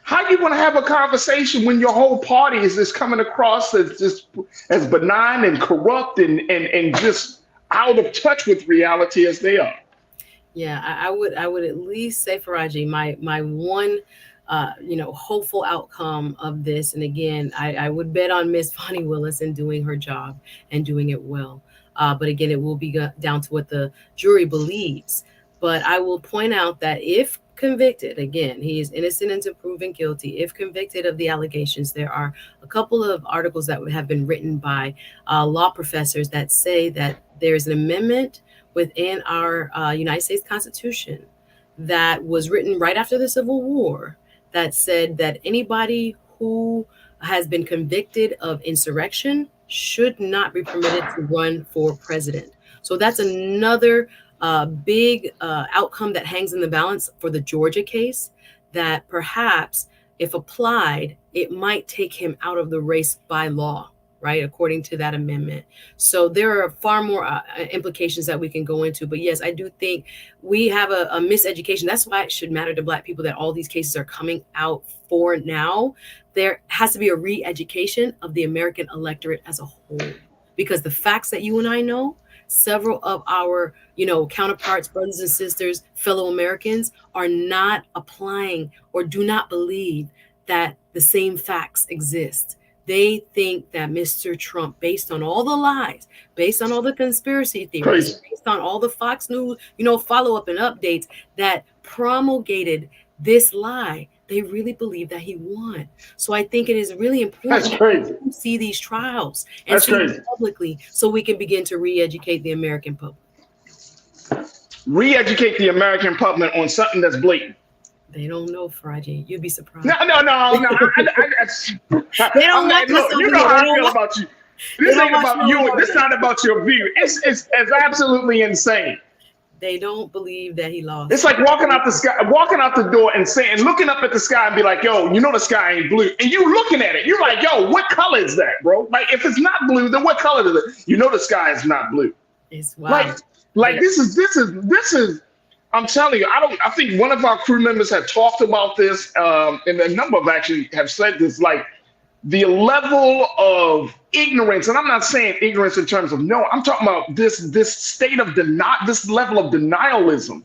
How you want to have a conversation when your whole party is just coming across as benign and corrupt and just out of touch with reality as they are? Yeah, I would at least say, Farajii, my one hopeful outcome of this, and again, I would bet on Miss Fonnie Willis in doing her job and doing it well. But again, it will be down to what the jury believes. But I will point out that if convicted, again, he is innocent until proven guilty. If convicted of the allegations, there are a couple of articles that have been written by law professors that say that there's an amendment within our United States Constitution that was written right after the Civil War that said that anybody who has been convicted of insurrection should not be permitted to run for president. So that's another big outcome that hangs in the balance for the Georgia case, that perhaps if applied, it might take him out of the race by law, right? According to that amendment. So there are far more implications that we can go into. But yes, I do think we have a miseducation. That's why it should matter to Black people that all these cases are coming out for now. There has to be a re-education of the American electorate as a whole, because the facts that you and I know, several of our, counterparts, brothers and sisters, fellow Americans are not applying or do not believe that the same facts exist. They think that Mr. Trump, based on all the lies, based on all the conspiracy theories, based on all the Fox News, follow-up and updates that promulgated this lie, they really believe that he won. So I think it is really important to see these trials and see them publicly so we can begin to re-educate the American public. Re-educate the American public on something that's blatant. They don't know, Farajii. You'd be surprised. No. They don't want look, you know how I feel about you. This ain't about you. This not about your view. It's absolutely insane. They don't believe that he lost. It's like walking out the door and saying, looking up at the sky and be like, yo, the sky ain't blue. And you looking at it, you're like, yo, what color is that, bro? Like, if it's not blue, then what color is it? The sky is not blue. It's wild. Like this is. I'm telling you, I think one of our crew members had talked about this, and a number of actually have said this, like the level of ignorance, and I'm not saying ignorance in terms of I'm talking about this state of this level of denialism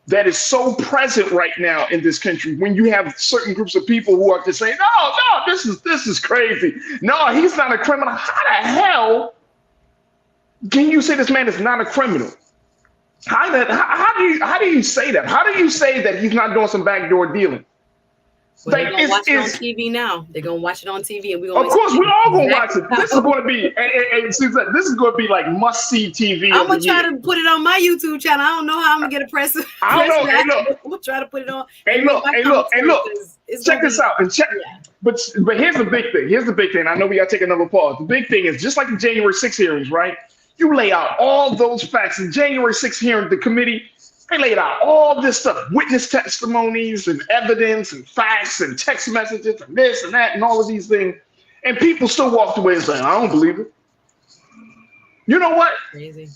that is so present right now in this country. When you have certain groups of people who are just saying, no, this is crazy. No, he's not a criminal. How the hell can you say this man is not a criminal? How do you say that? How do you say that he's not doing some backdoor dealing? Well, they're gonna watch it on TV now. They're gonna watch it on TV, and of course we're all gonna watch it. This is going to be, this is going to be like must-see TV. I'm gonna try to put it on my YouTube channel. I don't know how I'm gonna get a press. I don't know. Hey, look. We'll try to put it on. Hey, look. Check this out. And check. Yeah. But here's the big thing. Here's the big thing. I know we gotta take another pause. The big thing is just like the January 6th hearings, right? You lay out all those facts. In January 6th hearing, the committee, They laid out all this stuff, witness testimonies and evidence and facts and text messages and this and that and all of these things. And people still walked away and saying, I don't believe it. You know what? Crazy.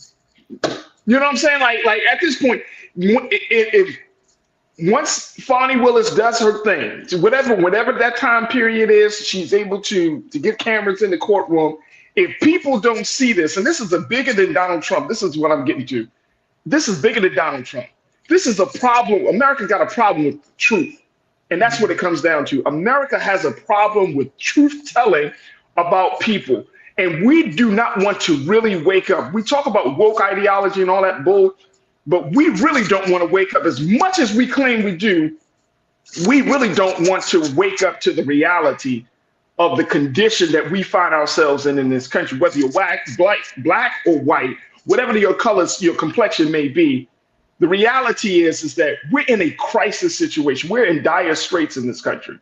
You know what I'm saying? Like at this point, if once Fonnie Willis does her thing, whatever that time period is, she's able to get cameras in the courtroom. If people don't see this, and this is bigger than Donald Trump, this is what I'm getting to. This is bigger than Donald Trump. This is a problem. America's got a problem with truth. And that's what it comes down to. America has a problem with truth telling about people. And we do not want to really wake up. We talk about woke ideology and all that bull, but we really don't want to wake up. As much as we claim we do, we really don't want to wake up to the reality of the condition that we find ourselves in this country, whether you're black or white, whatever your colors, your complexion may be. The reality is that we're in a crisis situation. We're in dire straits in this country.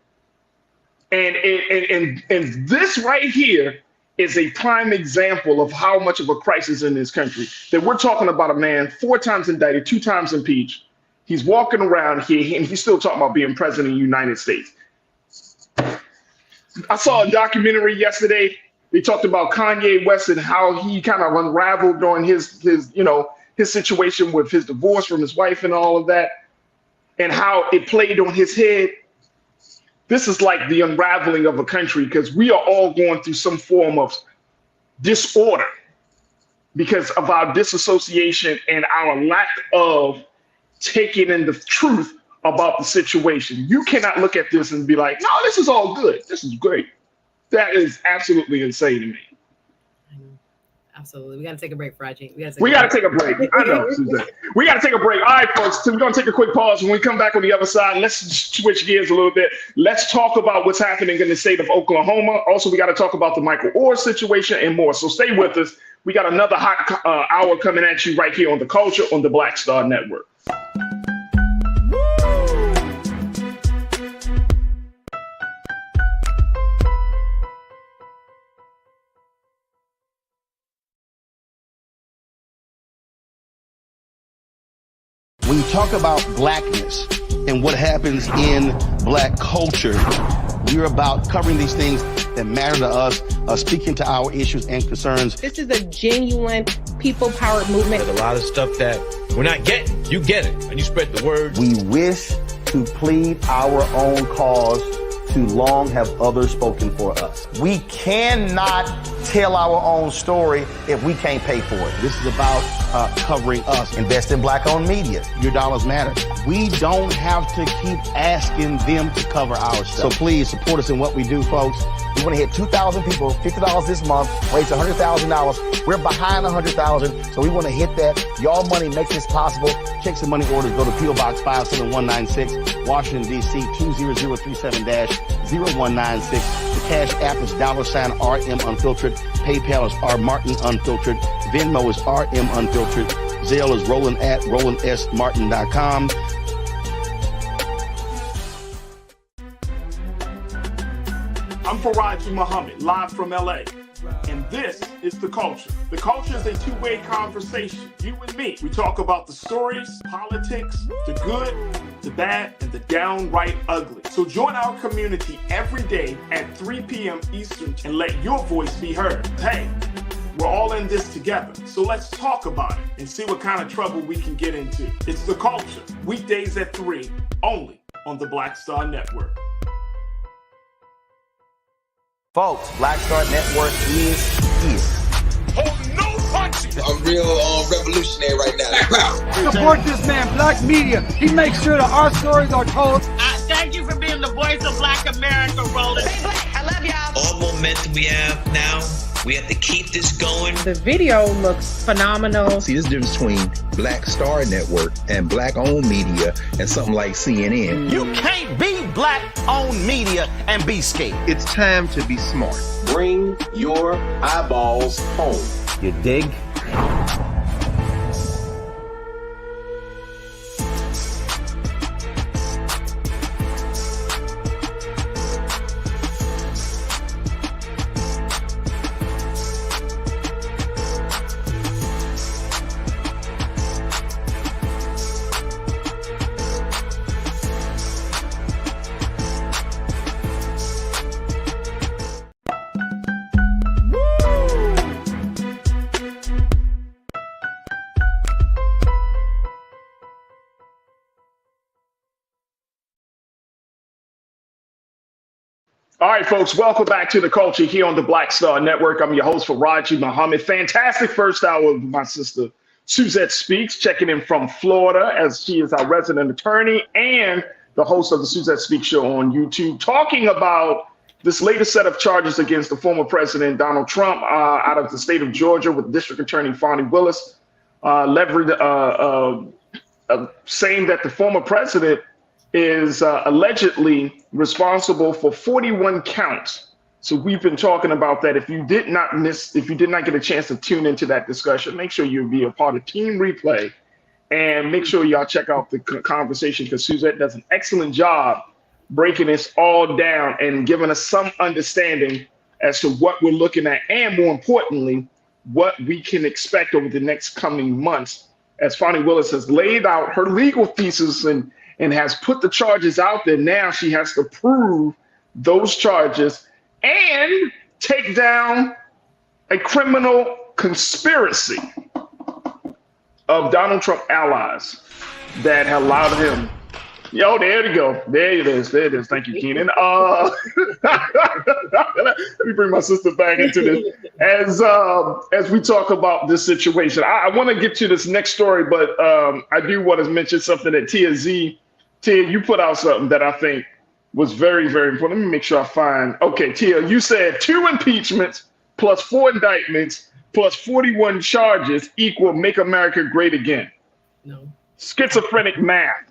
And this right here is a prime example of how much of a crisis in this country, that we're talking about a man 4 times indicted, 2 times impeached. He's walking around here and he's still talking about being president of the United States. I saw a documentary yesterday. They talked about Kanye West and how he kind of unraveled during his situation with his divorce from his wife and all of that, and how it played on his head. This is like the unraveling of a country, because we are all going through some form of disorder because of our disassociation and our lack of taking in the truth about the situation. You cannot look at this and be like, no, this is all good. This is great. That is absolutely insane to me. Absolutely. We got to take a break, Farajii. We got to take a break. I know, Suzanne. We got to take a break. All right, folks. So we're going to take a quick pause. When we come back on the other side, let's switch gears a little bit. Let's talk about what's happening in the state of Oklahoma. Also, we got to talk about the Michael Orr situation and more. So stay with us. We got another hot hour coming at you right here on The Culture on the Black Star Network. When you talk about blackness and what happens in black culture, we're about covering these things that matter to us, speaking to our issues and concerns. This is a genuine people-powered movement. There's a lot of stuff that we're not getting. You get it, and you spread the word. We wish to plead our own cause. Too long have others spoken for us. We cannot tell our own story if we can't pay for it. This is about covering us. Invest in black-owned media. Your dollars matter. We don't have to keep asking them to cover our stuff. So please support us in what we do, folks. We want to hit 2,000 people, $50 this month, raise $100,000. We're behind 100,000, so we want to hit that. Y'all money makes this possible. Checks and money orders go to P.O. Box 57196, Washington, D.C. 20036-0196. The Cash App is $RM Unfiltered. PayPal is R Martin Unfiltered. Venmo is RM Unfiltered. Zelle is roland@rolandsmartin.com. I'm Farajii Muhammad, live from LA. And this is The Culture. The Culture is a two-way conversation. You and me. We talk about the stories, politics, the good, the bad, and the downright ugly. So join our community every day at 3 p.m. Eastern and let your voice be heard. Hey, we're all in this together. So let's talk about it and see what kind of trouble we can get into. It's The Culture, weekdays at 3, only on the Black Star Network. Folks, Black Star Network is here. Hold no punches. I'm real revolutionary right now. Support this man, Black Media. He makes sure that our stories are told. Thank you for being the voice of Black America, Roland. Stay black. I love y'all. All momentum we have now, we have to keep this going. The video looks phenomenal. See, this difference between Black Star Network and black-owned media and something like CNN. You can't be black-owned media and be scared. It's time to be smart. Bring your eyeballs home. You dig? All right, folks, welcome back to The Culture here on the Black Star Network. I'm your host, Farajii Muhammad. Fantastic first hour of my sister, Suzette Speaks, checking in from Florida as she is our resident attorney and the host of the Suzette Speaks show on YouTube, talking about this latest set of charges against the former president, Donald Trump, out of the state of Georgia with District Attorney Fani Willis, saying that the former president is allegedly responsible for 41 counts. So we've been talking about that. If you did not get a chance to tune into that discussion, make sure you be a part of Team Replay and make sure y'all check out the conversation, because Suzette does an excellent job breaking this all down and giving us some understanding as to what we're looking at, and more importantly, what we can expect over the next coming months, as Fani Willis has laid out her legal thesis and has put the charges out there. Now she has to prove those charges and take down a criminal conspiracy of Donald Trump allies that allowed him. Yo, there you go. There it is. There it is. Thank you, Keenan. Let me bring my sister back into this as we talk about this situation. I want to get to this next story, but I do want to mention something that Tia, you put out something that I think was very, very important. Let me make sure I find. Okay, Tia, you said 2 impeachments plus 4 indictments plus 41 charges equal Make America Great Again. No. Schizophrenic math.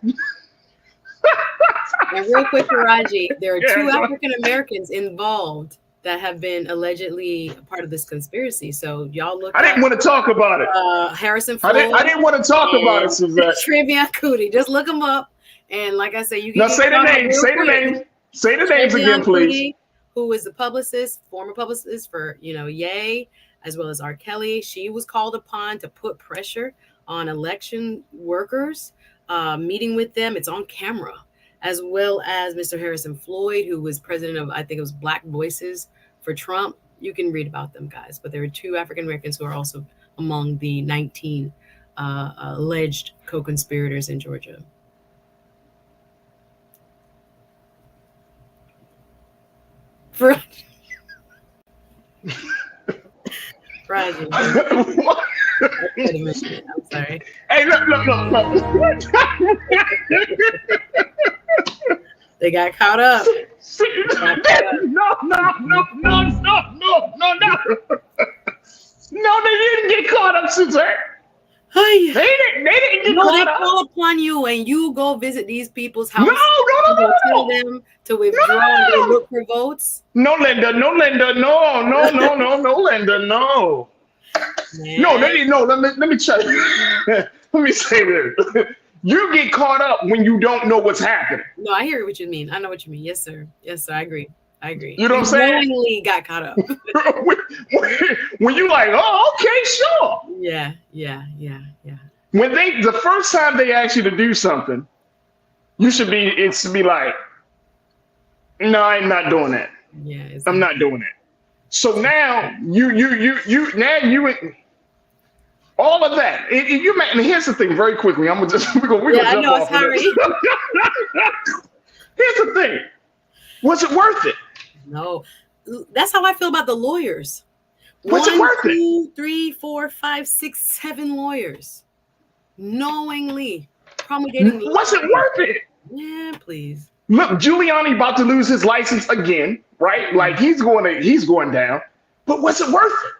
And real quick, Farajii, there are 2 African Americans involved that have been allegedly a part of this conspiracy. So y'all look. I didn't want to talk about it. Harrison Floyd. I didn't want to talk about it, Suzette. Trivia Cootie. Just look them up. And like I say, you can now say the names. Say the names. Say the names again, please. Who is the publicist, former publicist for Ye, as well as R. Kelly. She was called upon to put pressure on election workers, meeting with them. It's on camera, as well as Mr. Harrison Floyd, who was president of, I think it was Black Voices for Trump. You can read about them, guys. But there are 2 African Americans who are also among the 19 alleged co-conspirators in Georgia. Farajii. I'm sorry. Hey, look. They got caught up. No. No, they didn't get caught up, Suzette. They didn't get caught up. They call upon you and you go visit these people's houses. No. Tell them to withdraw and they look for votes. No, Linda. No, Linda. No, Linda. No. Man. No, they didn't know. Let me check. Let me say this. You get caught up when you don't know what's happening. No, I hear what you mean. I know what you mean. Yes, sir. I agree. You know what I'm saying? Knowingly got caught up. when you like, oh, okay, sure. Yeah. When the first time they ask you to do something, it's to be like, no, I'm not doing that. Yeah, I'm not doing it. So now you all of that. And here's the thing, very quickly. We're gonna jump off of this. Here's the thing. Was it worth it? No. That's how I feel about the lawyers. Was it worth it? 1, 2, 3, 4, 5, 6, 7 lawyers knowingly promulgating. Was it worth it? Yeah, please. Look, Giuliani about to lose his license again, right? Like he's going down. But was it worth it?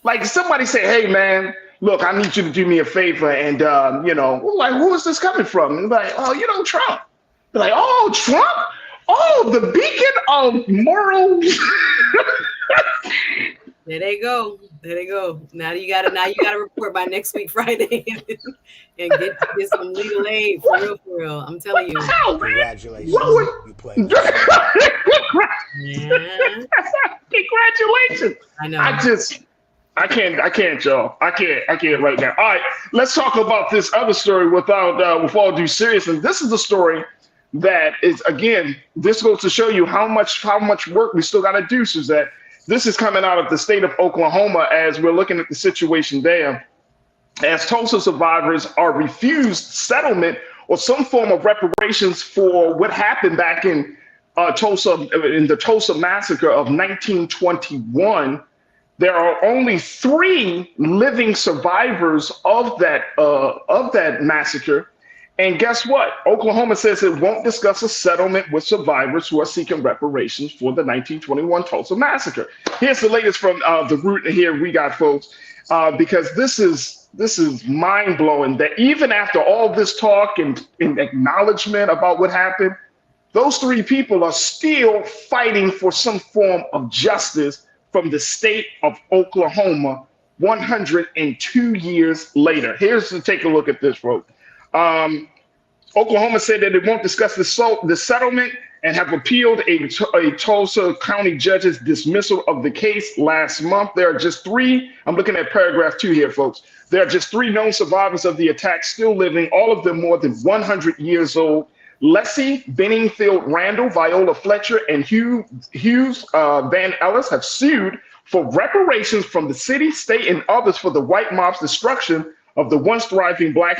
Like somebody say, hey man, look, I need you to do me a favor, and like, who is this coming from? And like, oh, Trump. They're like, oh, Trump? Oh, the beacon of moral. There they go. Now you gotta report by next week Friday and get some legal aid for real. I'm telling you. Hell, congratulations. You played. Yeah. Congratulations. I know. I can't, y'all. I can't right now. All right, let's talk about this other story with all due seriousness. This is a story that is, again, this goes to show you how much work we still got to do, Suzette. This is coming out of the state of Oklahoma as we're looking at the situation there. As Tulsa survivors are refused settlement or some form of reparations for what happened back in Tulsa in the Tulsa massacre of 1921, there are only 3 living survivors of that massacre. And guess what? Oklahoma says it won't discuss a settlement with survivors who are seeking reparations for the 1921 Tulsa massacre. Here's the latest from the root here we got, folks, because this is mind blowing that even after all this talk and acknowledgement about what happened, those 3 people are still fighting for some form of justice from the state of Oklahoma 102 years later. Here's to take a look at this, folks. Oklahoma said that it won't discuss the settlement and have appealed a Tulsa County judge's dismissal of the case last month. There are just 3, I'm looking at paragraph 2 here, folks. There are just 3 known survivors of the attack still living, all of them more than 100 years old. Leslie Benningfield Randall, Viola Fletcher, and Hughes Van Ellis have sued for reparations from the city, state, and others for the white mob's destruction of the once thriving black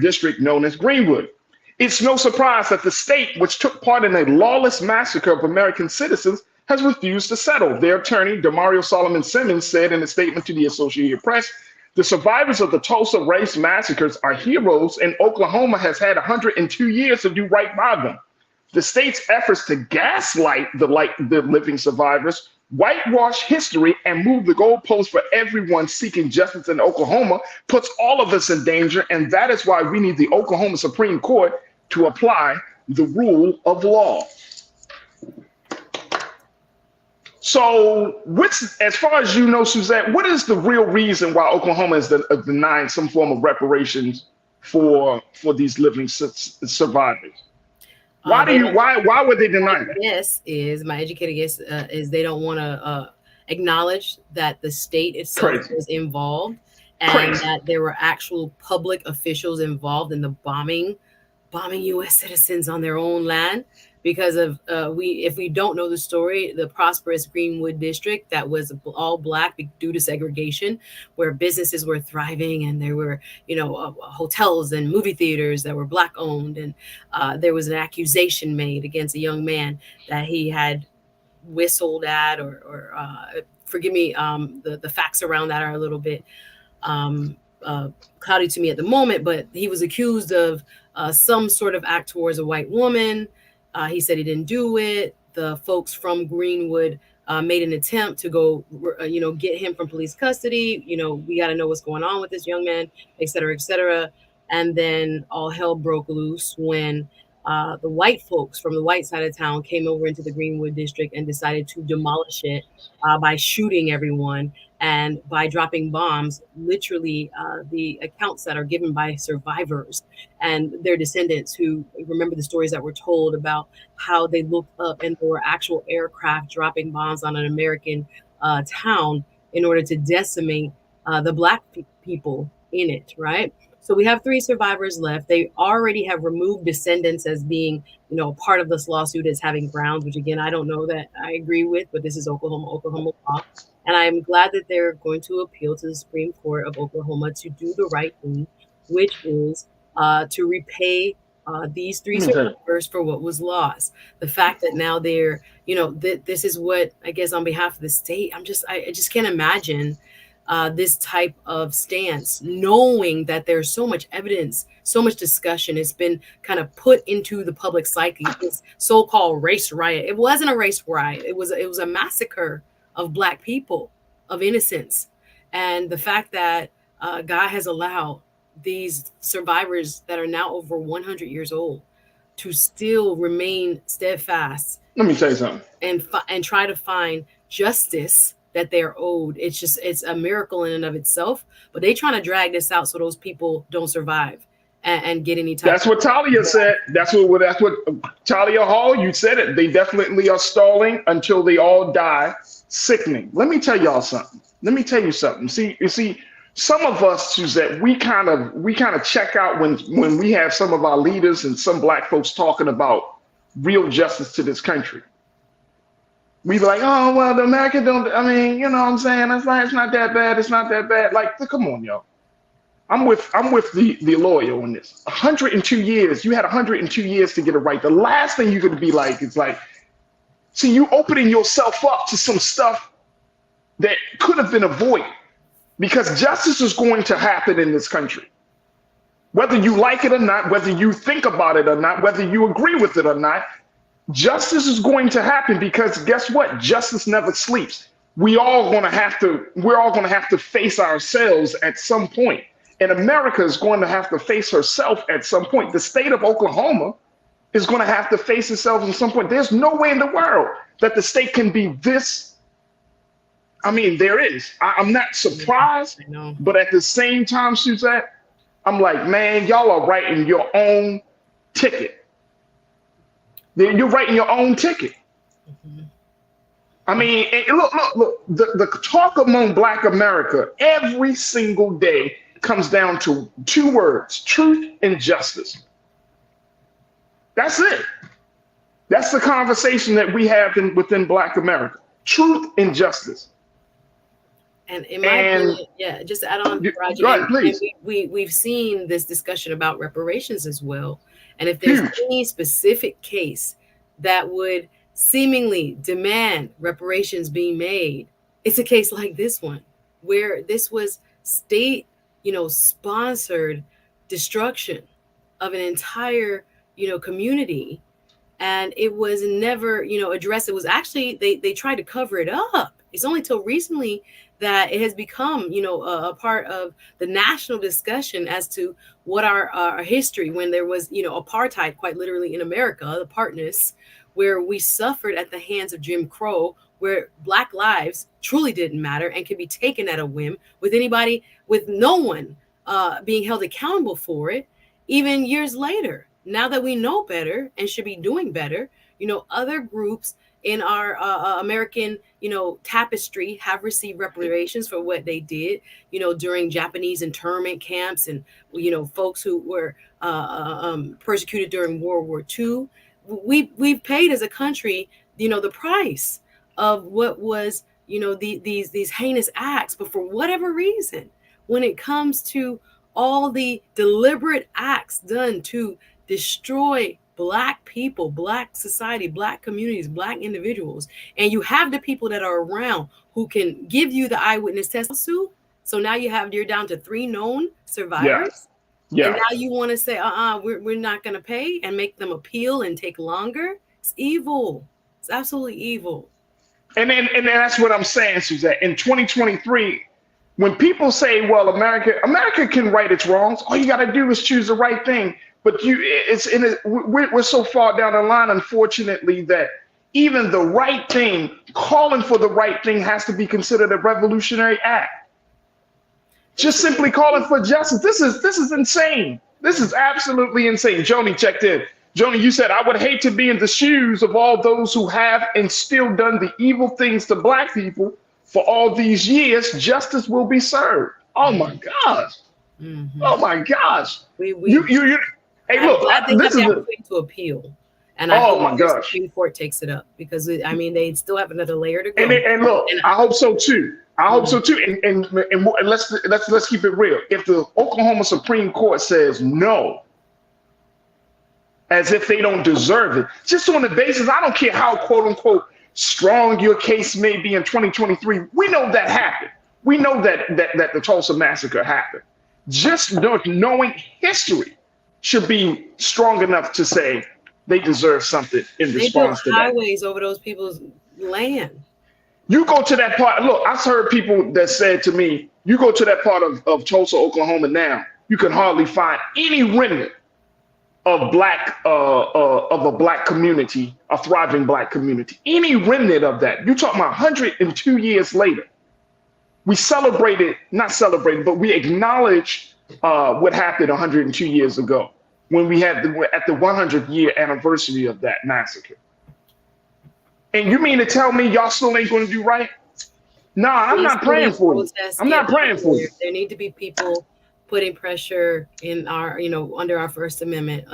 district known as Greenwood. It's no surprise that the state, which took part in a lawless massacre of American citizens, has refused to settle. Their attorney, Demario Solomon Simmons, said in a statement to the Associated Press, the survivors of the Tulsa race massacres are heroes, and Oklahoma has had 102 years to do right by them. The state's efforts to gaslight the living survivors, whitewash history, and move the goalposts for everyone seeking justice in Oklahoma puts all of us in danger, and that is why we need the Oklahoma Supreme Court to apply the rule of law. So, as far as you know, Suzette, what is the real reason why Oklahoma is denying some form of reparations for these living survivors? Why would they deny that? Yes, is my educated guess is they don't want to acknowledge that the state itself was involved and that there were actual public officials involved in the bombing U.S. citizens on their own land. Because of if we don't know the story, the prosperous Greenwood district that was all black due to segregation, where businesses were thriving and there were hotels and movie theaters that were black owned, and there was an accusation made against a young man that he had whistled at or forgive me, the facts around that are a little bit cloudy to me at the moment, but he was accused of some sort of act towards a white woman. He said he didn't do it. The folks from Greenwood made an attempt to go, get him from police custody. We got to know what's going on with this young man, et cetera, et cetera. And then all hell broke loose when the white folks from the white side of town came over into the Greenwood district and decided to demolish it by shooting everyone and by dropping bombs. Literally, the accounts that are given by survivors and their descendants who remember the stories that were told about how they looked up and there were actual aircraft dropping bombs on an American town in order to decimate the black people in it, right? So we have 3 survivors left. They already have removed descendants as being, part of this lawsuit as having grounds, which again, I don't know that I agree with, but this is Oklahoma law. And I'm glad that they're going to appeal to the Supreme Court of Oklahoma to do the right thing, which is to repay these 3 survivors for what was lost. The fact that now they're, this is what, I guess on behalf of the state, I just can't imagine this type of stance, knowing that there's so much evidence, so much discussion. It's been kind of put into the public psyche, this so-called race riot. It wasn't a race riot. It was a massacre of black people, of innocence. And the fact that God has allowed these survivors that are now over 100 years old to still remain steadfast. Let me tell you something. And try to find justice that they're owed. It's a miracle in and of itself, but they trying to drag this out so those people don't survive and get any type. That's what Talia said. That's what Talia Hall, you said it. They definitely are stalling until they all die. Sickening. Let me tell y'all something. Let me tell you something. You see, some of us, Suzette, we kind of check out when we have some of our leaders and some black folks talking about real justice to this country. We be like, oh, well, the America don't, you know what I'm saying? It's not that bad. It's not that bad. Like, come on, y'all. I'm with the lawyer on this. 102 years. You had 102 years to get it right. The last thing you're going to be like is like, see, you opening yourself up to some stuff that could have been avoided, because justice is going to happen in this country. Whether you like it or not, whether you think about it or not, whether you agree with it or not, justice is going to happen, because guess what? Justice never sleeps. We're all going to have to face ourselves at some point. And America is going to have to face herself at some point. The state of Oklahoma is going to have to face itself at some point. There's no way in the world that the state can be this. I mean, there is. I'm not surprised, but at the same time, Suzette, I'm like, man, y'all are writing your own ticket. You're writing your own ticket. I mean, look, the talk among Black America every single day comes down to two words: truth and justice. That's it. That's the conversation that we have within Black America: truth and justice. And in my opinion, yeah, just to add on, Farajii, go ahead, please. We've seen this discussion about reparations as well. And if there's any specific case that would seemingly demand reparations being made, it's a case like this one, where this was state, sponsored destruction of an entire, community. And it was never, addressed. It was actually, they tried to cover it up. It's only till recently that it has become, a part of the national discussion as to what our history, when there was, apartheid, quite literally in America, the partness, where we suffered at the hands of Jim Crow, where Black lives truly didn't matter and could be taken at a whim with no one being held accountable for it, even years later. Now that we know better and should be doing better, other groups in our American, tapestry have received reparations for what they did, during Japanese internment camps and, folks who were persecuted during World War II. We've paid as a country, the price of what was, these heinous acts. But for whatever reason, when it comes to all the deliberate acts done to destroy Black people, Black society, Black communities, Black individuals, and you have the people that are around who can give you the eyewitness testimony. So now you're down to 3 known survivors. Yeah. And now you want to say, we're not going to pay and make them appeal and take longer. It's evil. It's absolutely evil. And that's what I'm saying, Suzette. In 2023, when people say, well, America can right its wrongs, all you got to do is choose the right thing. But we're so far down the line, unfortunately, that even the right thing, calling for the right thing, has to be considered a revolutionary act. Just simply calling for justice. This is insane. This is absolutely insane. Joni checked in. Joni, you said, I would hate to be in the shoes of all those who have and still done the evil things to Black people for all these years. Justice will be served. Oh my gosh. Mm-hmm. Oh my gosh. Hey, look, this is to appeal, and I hope the Supreme Court takes it up, because they still have another layer to go. And look, I hope so too. And let's keep it real. If the Oklahoma Supreme Court says no, as if they don't deserve it, just on the basis, I don't care how quote unquote strong your case may be in 2023. We know that happened. We know that the Tulsa massacre happened. Just knowing history should be strong enough to say they deserve something in response to that. They built highways over those people's land. You go to that part. Look, I've heard people that said to me, you go to that part of Tulsa, Oklahoma now, you can hardly find any remnant of a Black community, a thriving Black community. Any remnant of that. You're talking about 102 years later. We but we acknowledge what happened 102 years ago, when we had at the 100th year anniversary of that massacre. And you mean to tell me y'all still ain't going to do right? No, I'm not praying for you. I'm not praying for you. There need to be people putting pressure in our, under our First Amendment,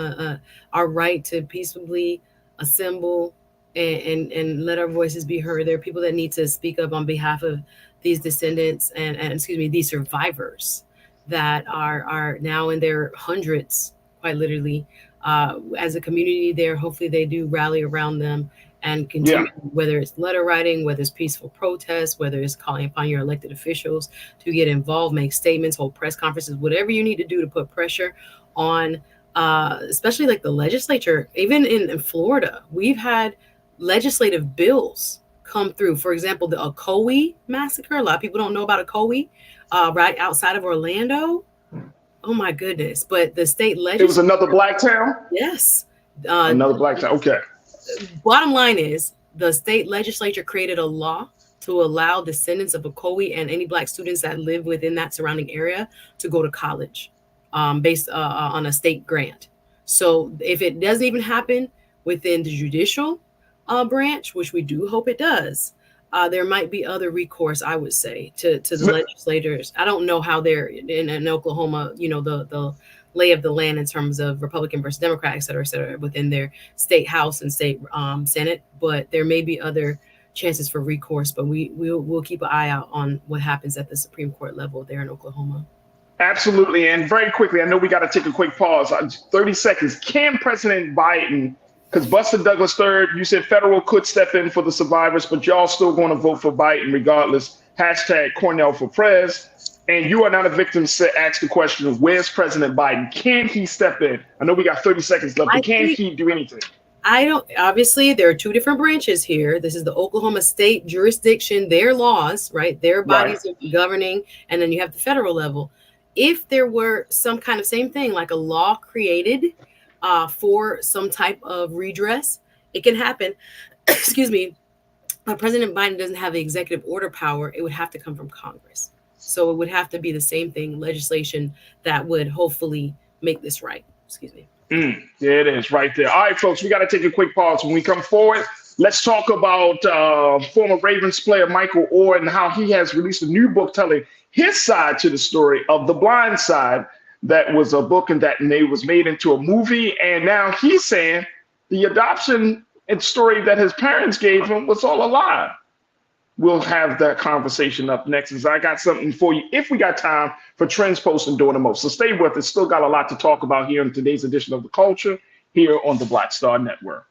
our right to peaceably assemble and let our voices be heard. There are people that need to speak up on behalf of these descendants and these survivors that are now in their hundreds, quite literally. As a community there, hopefully they do rally around them and continue, whether it's letter writing, whether it's peaceful protests, whether it's calling upon your elected officials to get involved, make statements, hold press conferences, whatever you need to do to put pressure on, especially like the legislature. Even in Florida, we've had legislative bills come through. For example, the Ocoee massacre. A lot of people don't know about Ocoee, right outside of Orlando. Oh my goodness. But the state legislature. It was another black town? Yes. Another black town. Okay. Bottom line is the state legislature created a law to allow descendants of Ocoee and any black students that live within that surrounding area to go to college based on a state grant. So if it doesn't even happen within the judicial branch, which we do hope it does, there might be other recourse, I would say, to the legislators. I don't know how they're in Oklahoma, the lay of the land in terms of Republican versus Democrat, et cetera, within their state house and state Senate. But there may be other chances for recourse, but we'll keep an eye out on what happens at the Supreme Court level there in Oklahoma. Absolutely. And very quickly, I know we got to take a quick pause. 30 seconds. Can President Biden, because Buster Douglas III, you said federal could step in for the survivors, but y'all still going to vote for Biden regardless. # Cornell for Prez. And you are not a victim. Ask the question of where's President Biden? Can he step in? I know we got 30 seconds left, but can he do anything? Obviously, there are two different branches here. This is the Oklahoma state jurisdiction, their laws, right? Their bodies of governing. And then you have the federal level. If there were some kind of same thing, like a law created for some type of redress, it can happen. Excuse me. President Biden doesn't have the executive order power. It would have to come from Congress. So it would have to be the same thing, legislation that would hopefully make this right. Excuse me. There it is right there. All right, folks, we got to take a quick pause. When we come forward, let's talk about former Ravens player Michael Orr and how he has released a new book telling his side to the story of The Blind Side. That was a book and it was made into a movie. And now he's saying the adoption and story that his parents gave him was all a lie. We'll have that conversation up next, as I got something for you if we got time for Trends, Post, and Doing the Most. So stay with us. Still got a lot to talk about here in today's edition of The Culture here on the Black Star Network.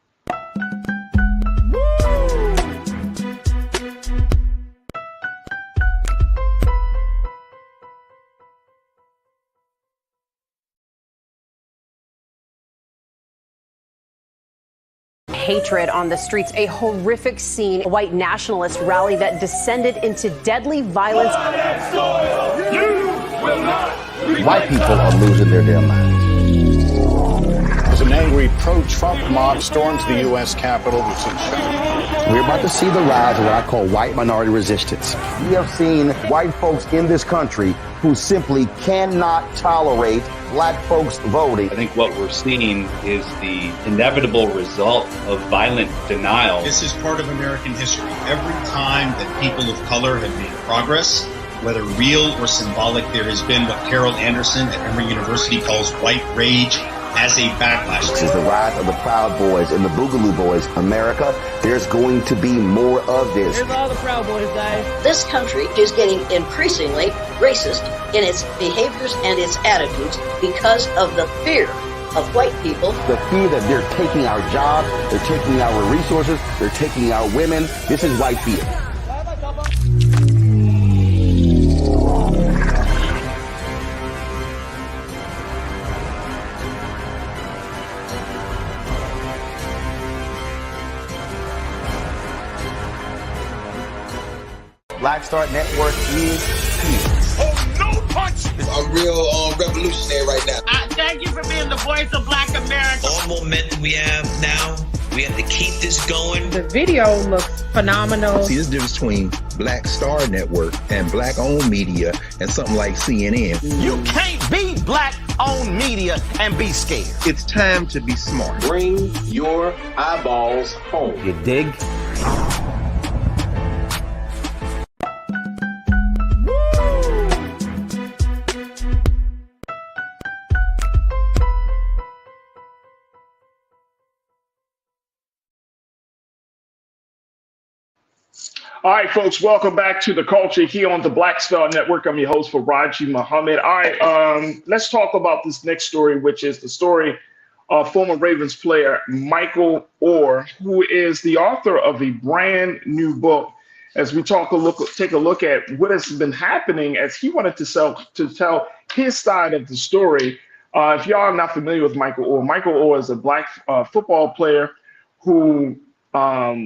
Hatred on the streets, a horrific scene, a white nationalist rally that descended into deadly violence. White people are losing their damn minds. As an angry pro-Trump mob storms the U.S. Capitol, we're about to see the rise of what I call white minority resistance. We have seen white folks in this country who simply cannot tolerate black folks voting. I think what we're seeing is the inevitable result of violent denial. This is part of American history. Every time that people of color have made progress, whether real or symbolic, there has been what Carol Anderson at Emory University calls white rage as a backlash. This is the rise of the Proud Boys and the Boogaloo Boys. America, there's going to be more of this. Here's all the Proud Boys, guys. This country is getting increasingly racist in its behaviors and its attitudes because of the fear of white people. The fear that they're taking our jobs, they're taking our resources, they're taking our women. This is white fear. Black Star Network is here. Oh, no punch! I'm real revolutionary right now. Thank you for being the voice of Black America. All momentum we have now, we have to keep this going. The video looks phenomenal. See, there's a difference between Black Star Network and black-owned media and something like CNN. You can't be black-owned media and be scared. It's time to be smart. Bring your eyeballs home. You dig? All right, folks, welcome back to The Culture here on the Black Star Network. I'm your host, Farajii Muhammad. All right, let's talk about this next story, which is the story of former Ravens player Michael Oher, who is the author of a brand new book. As we take a look at what has been happening, as he wanted to tell his side of the story. If y'all are not familiar with Michael Oher is a black football player who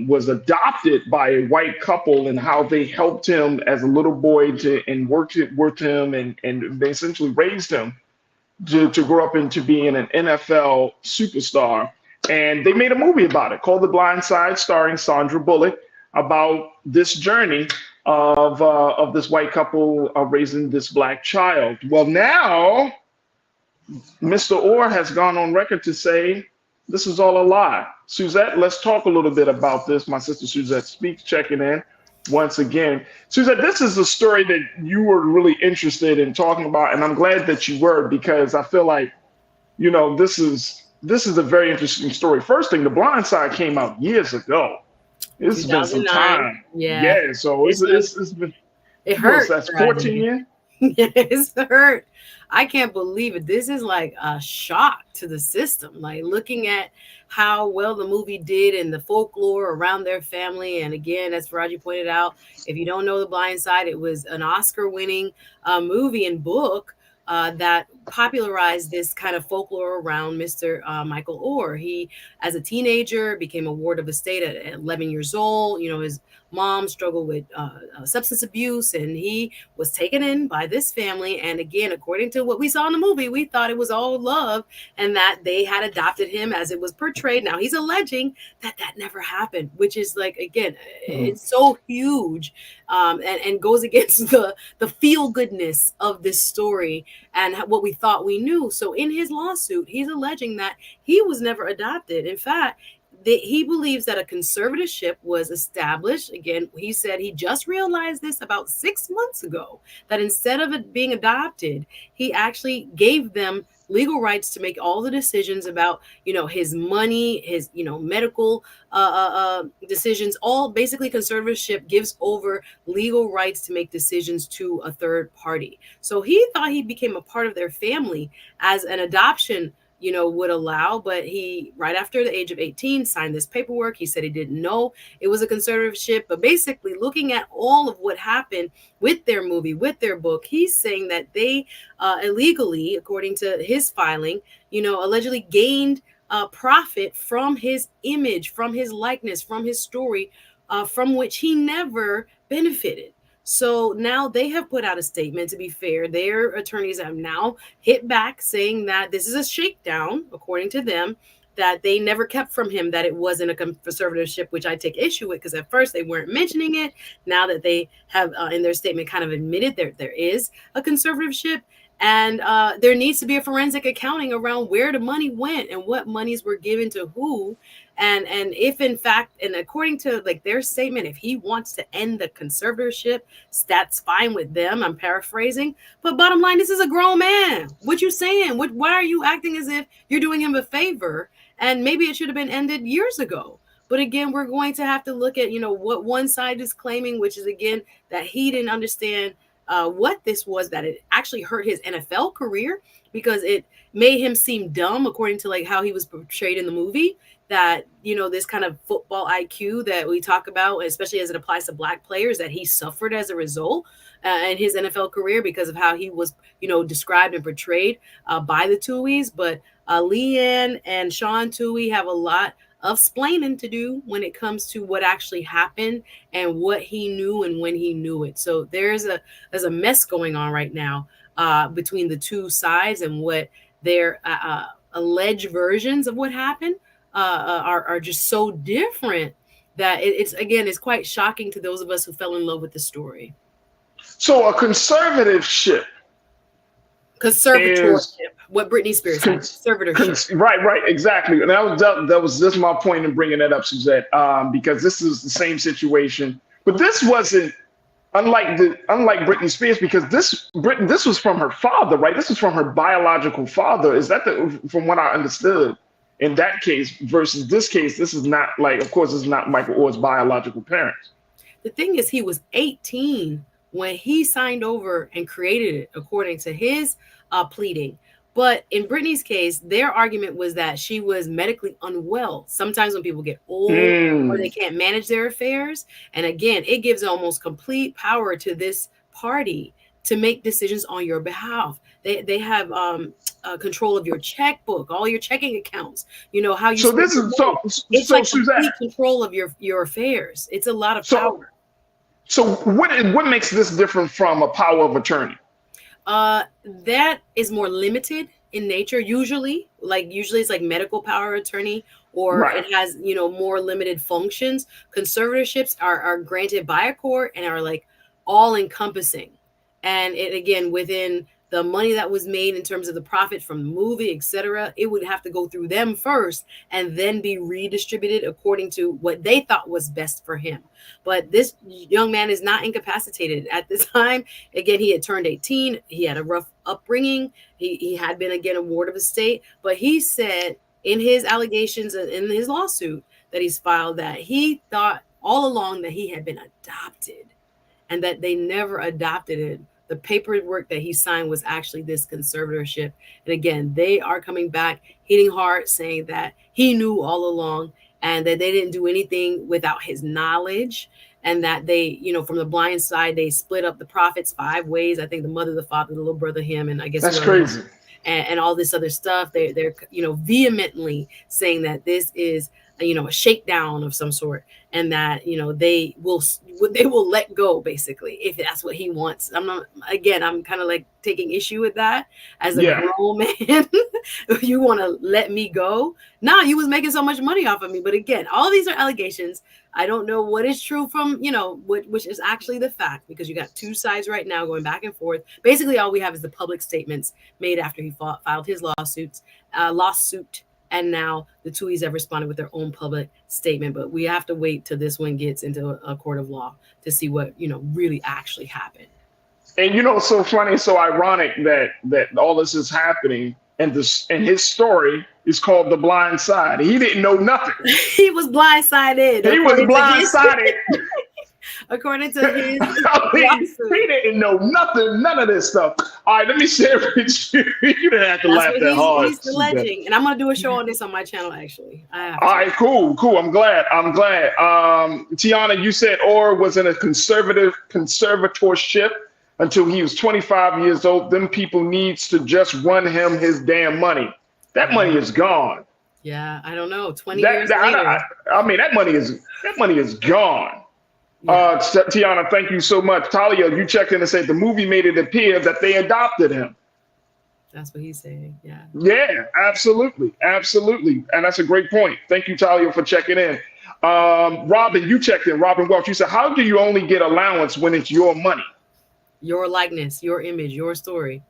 was adopted by a white couple, and how they helped him as a little boy and worked with him and they essentially raised him to grow up into being an NFL superstar. And they made a movie about it called The Blind Side, starring Sandra Bullock, about this journey of this white couple raising this black child. Well, now Mr. Oher has gone on record to say this is all a lie. Suzette, let's talk a little bit about this. My sister Suzette Speaks checking in once again. Suzette, this is a story that you were really interested in talking about, and I'm glad that you were, because I feel like, this is a very interesting story. First thing, The Blind Side came out years ago. It's been some time. Yeah. So it's been. It hurts. That's 14 years. It's hurt. I can't believe it. This is like a shock to the system. Like, looking at how well the movie did and the folklore around their family. And again, as Farajii pointed out, if you don't know The Blind Side, it was an Oscar-winning movie and book that popularized this kind of folklore around Mr. Michael Oher. He, as a teenager, became a ward of the state at 11 years old. His mom struggled with substance abuse, and he was taken in by this family. And again, according to what we saw in the movie, we thought it was all love and that they had adopted him as it was portrayed. Now, he's alleging that never happened, which is like, again, it's so huge and goes against the feel-goodness of this story and what we thought we knew. So in his lawsuit, he's alleging that he was never adopted. In fact, he believes that a conservatorship was established. Again, he said he just realized this about 6 months ago, that instead of it being adopted, he actually gave them legal rights to make all the decisions about, his money, his, medical decisions. All basically, conservatorship gives over legal rights to make decisions to a third party. So he thought he became a part of their family as an adoption would allow, but he, right after the age of 18, signed this paperwork. He said he didn't know it was a conservatorship, but basically, looking at all of what happened with their movie, with their book, he's saying that they illegally, according to his filing, allegedly gained profit from his image, from his likeness, from his story, from which he never benefited. So now they have put out a statement. To be fair, their attorneys have now hit back saying that this is a shakedown, according to them, that they never kept from him that it wasn't a conservatorship, which I take issue with, because at first they weren't mentioning it. Now that they have in their statement kind of admitted there is a conservatorship, and there needs to be a forensic accounting around where the money went and what monies were given to who. And if in fact, and according to like their statement, if he wants to end the conservatorship, that's fine with them. I'm paraphrasing, but bottom line, this is a grown man. What you saying? Why are you acting as if you're doing him a favor? And maybe it should have been ended years ago. But again, we're going to have to look at, what one side is claiming, which is again that he didn't understand what this was, that it actually hurt his NFL career because it made him seem dumb, according to like how he was portrayed in the movie. That, this kind of football IQ that we talk about, especially as it applies to black players, that he suffered as a result in his NFL career because of how he was, described and portrayed by the Tuohys. But Leanne and Sean Tuohy have a lot of splaining to do when it comes to what actually happened and what he knew and when he knew it. So there's a mess going on right now between the two sides, and what their alleged versions of what happened are just so different that it's quite shocking to those of us who fell in love with the story. So a conservatorship, what Britney Spears said, conservatorship. Right, exactly. And that was just my point in bringing that up, Suzette, because this is the same situation, but this wasn't unlike Britney Spears, because this was from her father, right? This was from her biological father. Is that from what I understood? In that case versus this case, this is not like, of course, it's not Michael Oher's biological parents. The thing is, he was 18 when he signed over and created it, according to his pleading. But in Brittany's case, their argument was that she was medically unwell. Sometimes when people get old or they can't manage their affairs. And again, it gives almost complete power to this party to make decisions on your behalf. They have control of your checkbook, all your checking accounts, you know, how you So this is it's so like Suzanne, complete control of your affairs. It's a lot of power. So what makes this different from a power of attorney? That is more limited in nature. Usually it's like medical power of attorney, or it has, you know, more limited functions. Conservatorships are granted by a court and are like all encompassing. And it, again, within the money that was made in terms of the profit from the movie, etc., it would have to go through them first and then be redistributed according to what they thought was best for him. But this young man is not incapacitated at the time. Again, he had turned 18. He had a rough upbringing. He had been, again, a ward of the state. But he said in his allegations and in his lawsuit that he's filed that he thought all along that he had been adopted and that they never adopted him. The paperwork that he signed was actually this conservatorship. And again, they are coming back, hitting hard, saying that he knew all along and that they didn't do anything without his knowledge. And that they, you know, from the blind side, they split up the profits 5 ways. I think the mother, the father, the little brother, him, and I guess that's crazy. And all this other stuff. They're, you know, vehemently saying that this is, you know, a shakedown of some sort, and that, you know, they will let go basically if that's what he wants. I'm kind of like taking issue with that as a grown man. You want to let me go? Nah, you was making so much money off of me. But again, all these are allegations. I don't know what is true from, you know, which is actually the fact, because you got two sides right now going back and forth. Basically, all we have is the public statements made after he filed his lawsuit. And now the Tuohys have responded with their own public statement. But we have to wait till this one gets into a court of law to see what, you know, really actually happened. And, you know, it's so funny, so ironic that all this is happening, and his story is called The Blind Side. He didn't know nothing. He was blindsided. He was blindsided. According to his he didn't know nothing, none of this stuff. All right, let me share with you. You didn't have to laugh that hard. He's alleging, and I'm going to do a show on this on my channel, actually. All right, cool. I'm glad. Tiana, you said Orr was in a conservatorship until he was 25 years old. Them people needs to just run him his damn money. That money is gone. Yeah, I don't know. 20 years later. I mean, that money is gone. Yeah. Tiana, thank you so much. Talia, you checked in and said the movie made it appear that they adopted him. That's what he's saying. Yeah. Yeah, absolutely. And that's a great point. Thank you, Talia, for checking in. Robin, you checked in. Robin Welch, you said, how do you only get allowance when it's your money? Your likeness, your image, your story.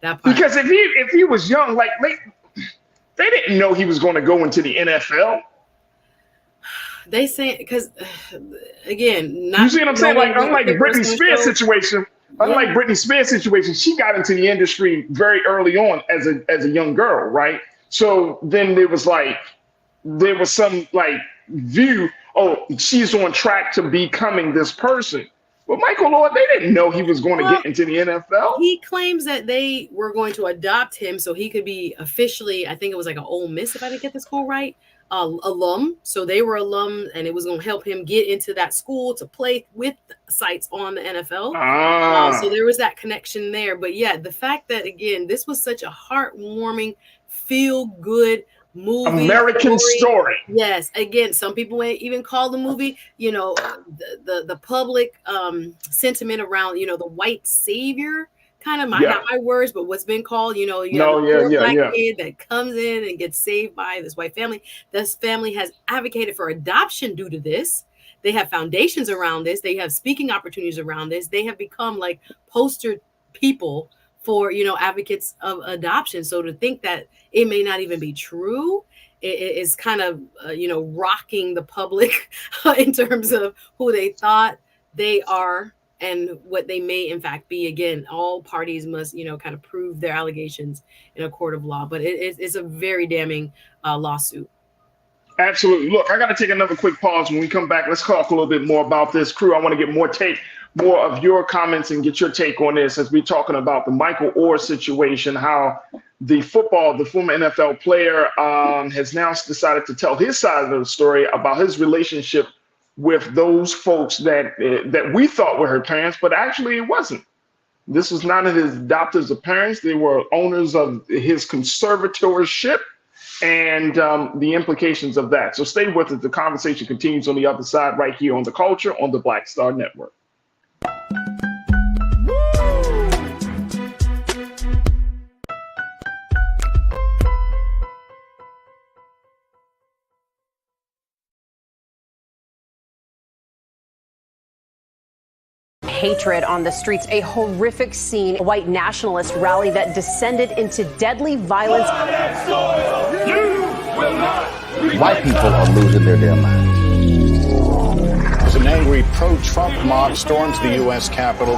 That part. Because if he was young, like they didn't know he was going to go into the NFL. They say, because again, you see what I'm saying? Like, unlike Britney Spears' situation, she got into the industry very early on as a young girl, right? So then there was some view, oh, she's on track to becoming this person. But Michael Lord, they didn't know he was going to get into the NFL. He claims that they were going to adopt him so he could be officially, I think it was like an Ole Miss, if I didn't get the school right, alum. So they were alum, and it was going to help him get into that school to play with sites on the NFL. So there was that connection there. But yeah, the fact that, again, this was such a heartwarming, feel-good movie. American story. Yes. Again, some people even call the movie, you know, the public sentiment around, you know, the white savior. Kind of not my words, but what's been called, you know, you have a black kid that comes in and gets saved by this white family. This family has advocated for adoption due to this. They have foundations around this. They have speaking opportunities around this. They have become like poster people for, you know, advocates of adoption. So to think that it may not even be true, it is kind of, you know, rocking the public in terms of who they thought they are and what they may in fact be. Again, all parties must, you know, kind of prove their allegations in a court of law. But it's a very damning lawsuit. Absolutely. Look, I got to take another quick pause. When we come back, let's talk a little bit more about this. Crew, I want to get more of your comments and get your take on this as we're talking about the Michael Orr situation, how the former NFL player has now decided to tell his side of the story about his relationship with those folks that we thought were her parents, but actually it wasn't. This was not his adopted parents. They were owners of his conservatorship and the implications of that. So stay with us. The conversation continues on the other side right here on The Culture on the Black Star Network. Hatred on the streets, a horrific scene, a white nationalist rally that descended into deadly violence. White people are losing their damn minds. As an angry pro-Trump mob storms the U.S. Capitol,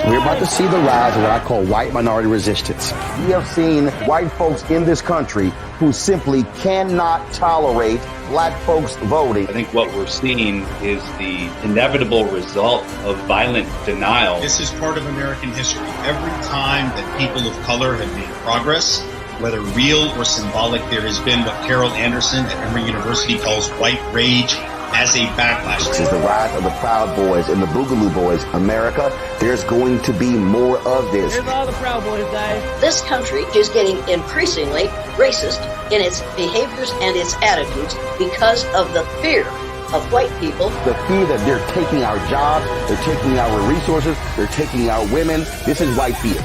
we're about to see the rise of what I call white minority resistance. We have seen white folks in this country who simply cannot tolerate black folks voting. I think what we're seeing is the inevitable result of violent denial. This is part of American history. Every time that people of color have made progress, whether real or symbolic, there has been what Carol Anderson at Emory University calls white rage as a backlash. This is the rise of the Proud Boys and the Boogaloo Boys. America, there's going to be more of this. Here's all the Proud Boys, guys. This country is getting increasingly racist in its behaviors and its attitudes because of the fear of white people. The fear that they're taking our jobs, they're taking our resources, they're taking our women. This is white fear.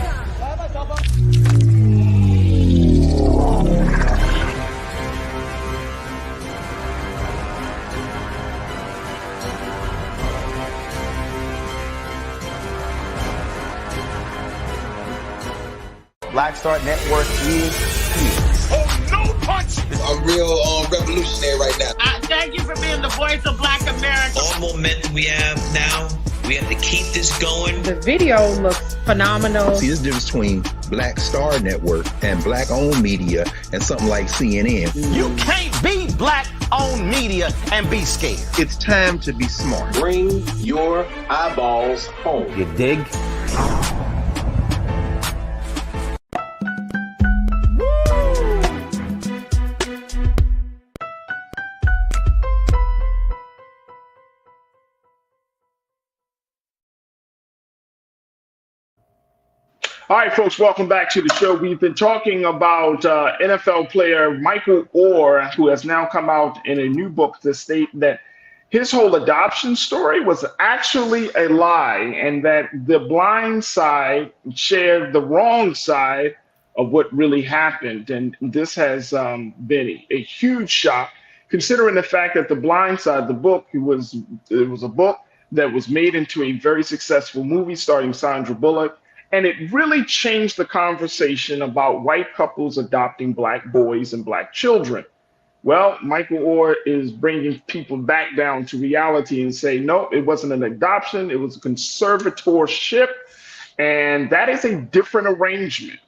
Black Star Network is here. Oh, no punch! I'm real revolutionary right now. Thank you for being the voice of Black America. All momentum we have now, we have to keep this going. The video looks phenomenal. See, this difference between Black Star Network and black-owned media and something like CNN. You can't be black-owned media and be scared. It's time to be smart. Bring your eyeballs home. You dig? All right, folks, welcome back to the show. We've been talking about NFL player Michael Orr, who has now come out in a new book to state that his whole adoption story was actually a lie and that the blind side shared the wrong side of what really happened. And this has been a huge shock, considering the fact that the blind side, the book, it was a book that was made into a very successful movie starring Sandra Bullock. And it really changed the conversation about white couples adopting black boys and black children. Well, Michael Orr is bringing people back down to reality and say, no, it wasn't an adoption. It was a conservatorship. And that is a different arrangement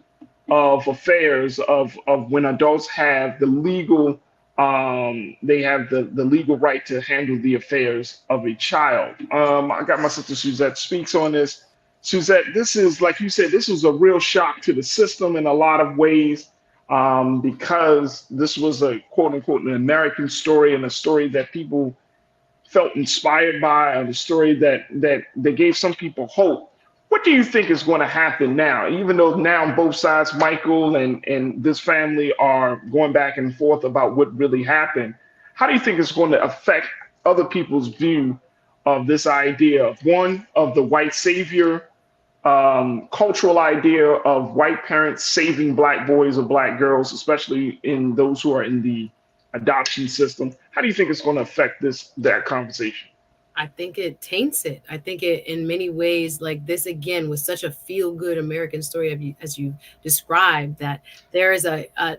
of affairs of when adults have the legal, they have the legal right to handle the affairs of a child. I got my sister Suzette speaks on this. Suzette, this is, like you said, this was a real shock to the system in a lot of ways because this was a quote unquote an American story and a story that people felt inspired by, and a story that gave some people hope. What do you think is going to happen now? Even though now both sides, Michael and this family, are going back and forth about what really happened, how do you think it's going to affect other people's view of this idea of the white savior, cultural idea of white parents saving black boys or black girls, especially in those who are in the adoption system? How do you think it's going to affect that conversation? I think it taints it. I think it, in many ways, like this again was such a feel-good American story as you described, that there is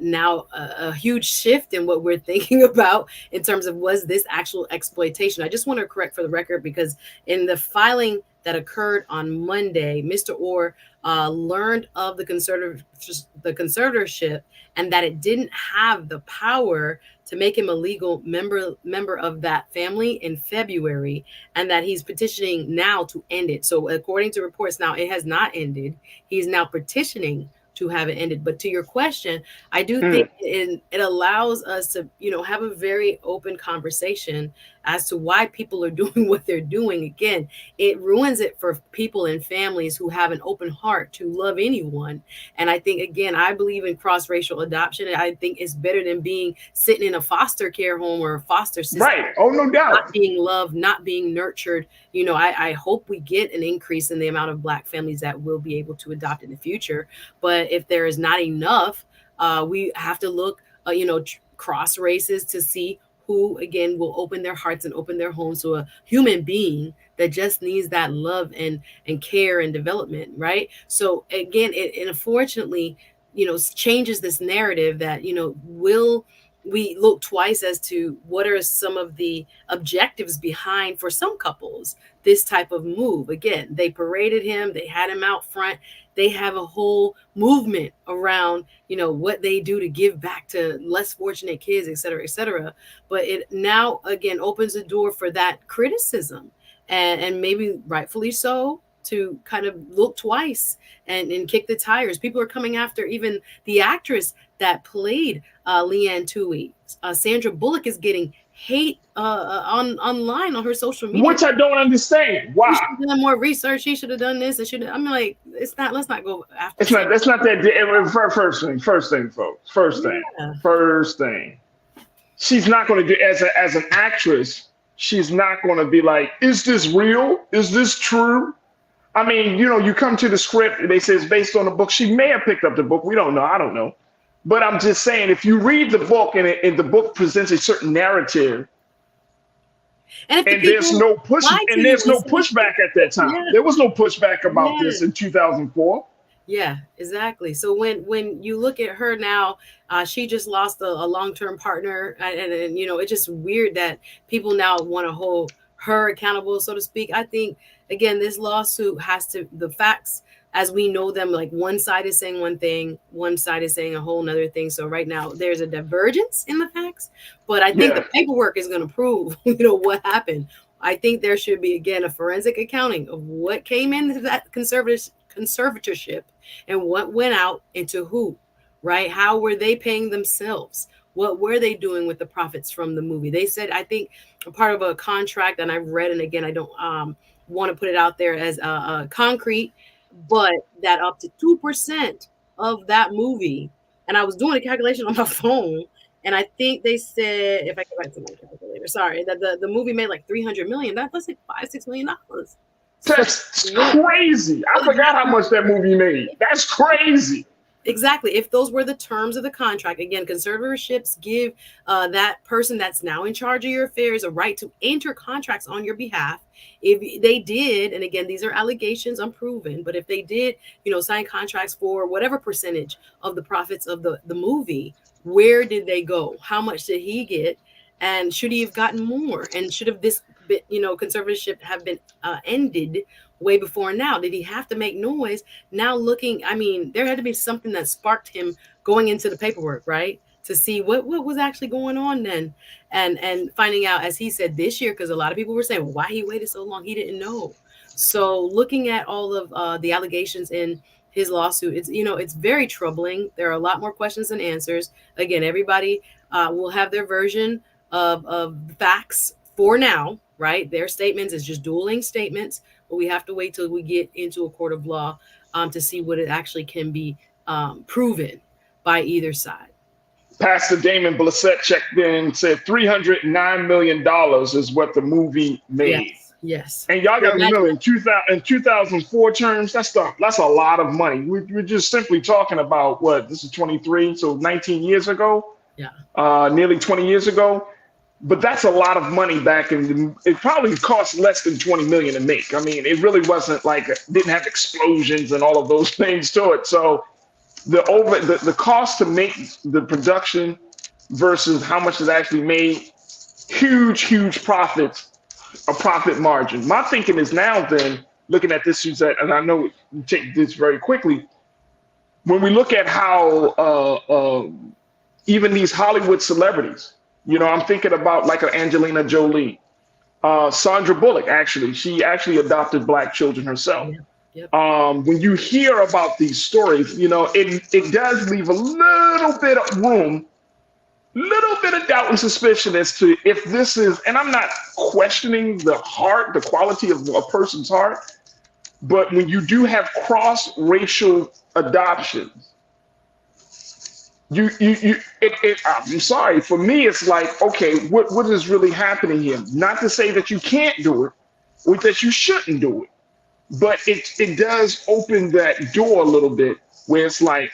now a huge shift in what we're thinking about in terms of, was this actual exploitation? I just want to correct for the record, because in the filing that occurred on Monday, Mr. Orr learned of the conservatorship and that it didn't have the power to make him a legal member of that family in February, and that he's petitioning now to end it. So according to reports now, it has not ended. He's now petitioning to have it ended. But to your question, I do think it allows us to, have a very open conversation as to why people are doing what they're doing. Again, it ruins it for people and families who have an open heart to love anyone. And I think, again, I believe in cross-racial adoption. And I think it's better than sitting in a foster care home or a foster system. Right. Oh, no doubt. Not being loved, not being nurtured. I hope we get an increase in the amount of Black families that will be able to adopt in the future. But if there is not enough, we have to look, cross races to see who, again, will open their hearts and open their homes to a human being that just needs that love and care and development, right? So again, it unfortunately, changes this narrative that, will we look twice as to what are some of the objectives behind, for some couples, this type of move. Again, they paraded him, they had him out front. They have a whole movement around, what they do to give back to less fortunate kids, et cetera, et cetera. But it now, again, opens the door for that criticism, and maybe rightfully so, to kind of look twice and kick the tires. People are coming after even the actress that played Leanne Tui. Sandra Bullock is getting hate online on her social media, which I don't understand. Why? She should have done more research. She should have done this. I'm like, it's not. Let's not go after. It's not. That's not that. First thing, folks. First thing. She's not going to do as an actress. She's not going to be like, is this real? Is this true? I mean, you come to the script, they say it's based on a book. She may have picked up the book. We don't know. I don't know. But I'm just saying, if you read the book and the book presents a certain narrative, and there's no pushback at that time. Yeah. There was no pushback about this in 2004. Yeah, exactly. So when you look at her now, she just lost a long-term partner, and it's just weird that people now want to hold her accountable, so to speak. I think, again, this lawsuit the facts as we know them, like one side is saying one thing, one side is saying a whole nother thing. So right now there's a divergence in the facts, but I think the paperwork is going to prove, what happened. I think there should be, again, a forensic accounting of what came into that conservatorship and what went out into who, right? How were they paying themselves? What were they doing with the profits from the movie? They said, I think, a part of a contract, and I've read, and again, I don't want to put it out there as concrete, but that up to 2% of that movie, and I was doing a calculation on my phone, and I think they said, if I go back to my calculator, sorry, that the movie made like $300 million. That's like $5-6 million. That's crazy. I forgot how much that movie made. That's crazy. Exactly. If those were the terms of the contract, again, conservatorships give that person that's now in charge of your affairs a right to enter contracts on your behalf. If they did, and again, these are allegations, unproven, but if they did, sign contracts for whatever percentage of the profits of the movie, where did they go? How much did he get? And should he have gotten more? And should have this, conservatorship have been ended way before now? Did he have to make noise? Now looking, there had to be something that sparked him going into the paperwork, right? To see what was actually going on then. And finding out, as he said, this year, because a lot of people were saying, well, why he waited so long? He didn't know. So looking at all of the allegations in his lawsuit, it's very troubling. There are a lot more questions than answers. Again, everybody will have their version of facts for now, right? Their statements is just dueling statements, but we have to wait till we get into a court of law to see what it actually can be proven by either side. Pastor Damon Blissett checked in and said $309 million is what the movie made. Yes. And y'all got to remember, in 2004 terms, that's a lot of money. We're just simply talking about this is 23, so 19 years ago. Yeah. Nearly 20 years ago. But that's a lot of money back in. It probably cost less than $20 million to make. It really wasn't didn't have explosions and all of those things to it. So the cost to make the production versus how much it actually made, huge profits, a profit margin. My thinking is now then, looking at this, Suzette, and I know you take this very quickly, when we look at how even these Hollywood celebrities, You know, I'm thinking about like an Angelina Jolie. Sandra Bullock, actually, she actually adopted Black children herself. Yep. When you hear about these stories, you know, it does leave a little bit of room, little bit of doubt and suspicion as to if this is, and I'm not questioning the heart, the quality of a person's heart, but when you do have cross-racial adoptions, I'm sorry, for me, it's like, okay, what is really happening here? Not to say that you can't do it or that you shouldn't do it, but it does open that door a little bit where it's like,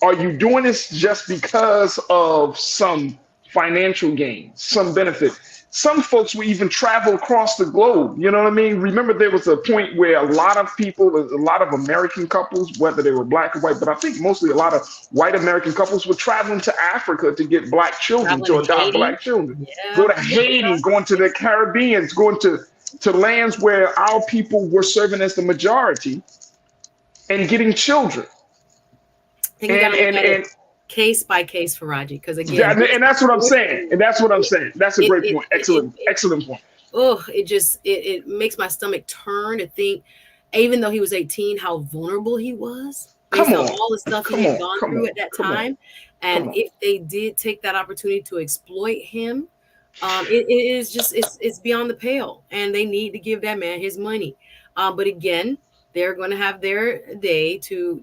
are you doing this just because of some financial gain, some benefit? Some folks will even travel across the globe. You know what I mean? Remember, there was a point where a lot of people, a lot of American couples, whether they were Black or white, but I think mostly a lot of white American couples were traveling to Africa to get Black children, to adopt Black children. Yeah. Go to Haiti, going to the Caribbean, going to lands where our people were serving as the majority and getting children. And case by case, Farajii, because again, and that's what I'm saying. And that's what I'm saying. That's a great point. Excellent point. Oh, it makes my stomach turn to think, even though he was 18, how vulnerable he was based on all the stuff he had gone through at that time. And if they did take that opportunity to exploit him, it's beyond the pale, and they need to give that man his money. But again, they're going to have their day to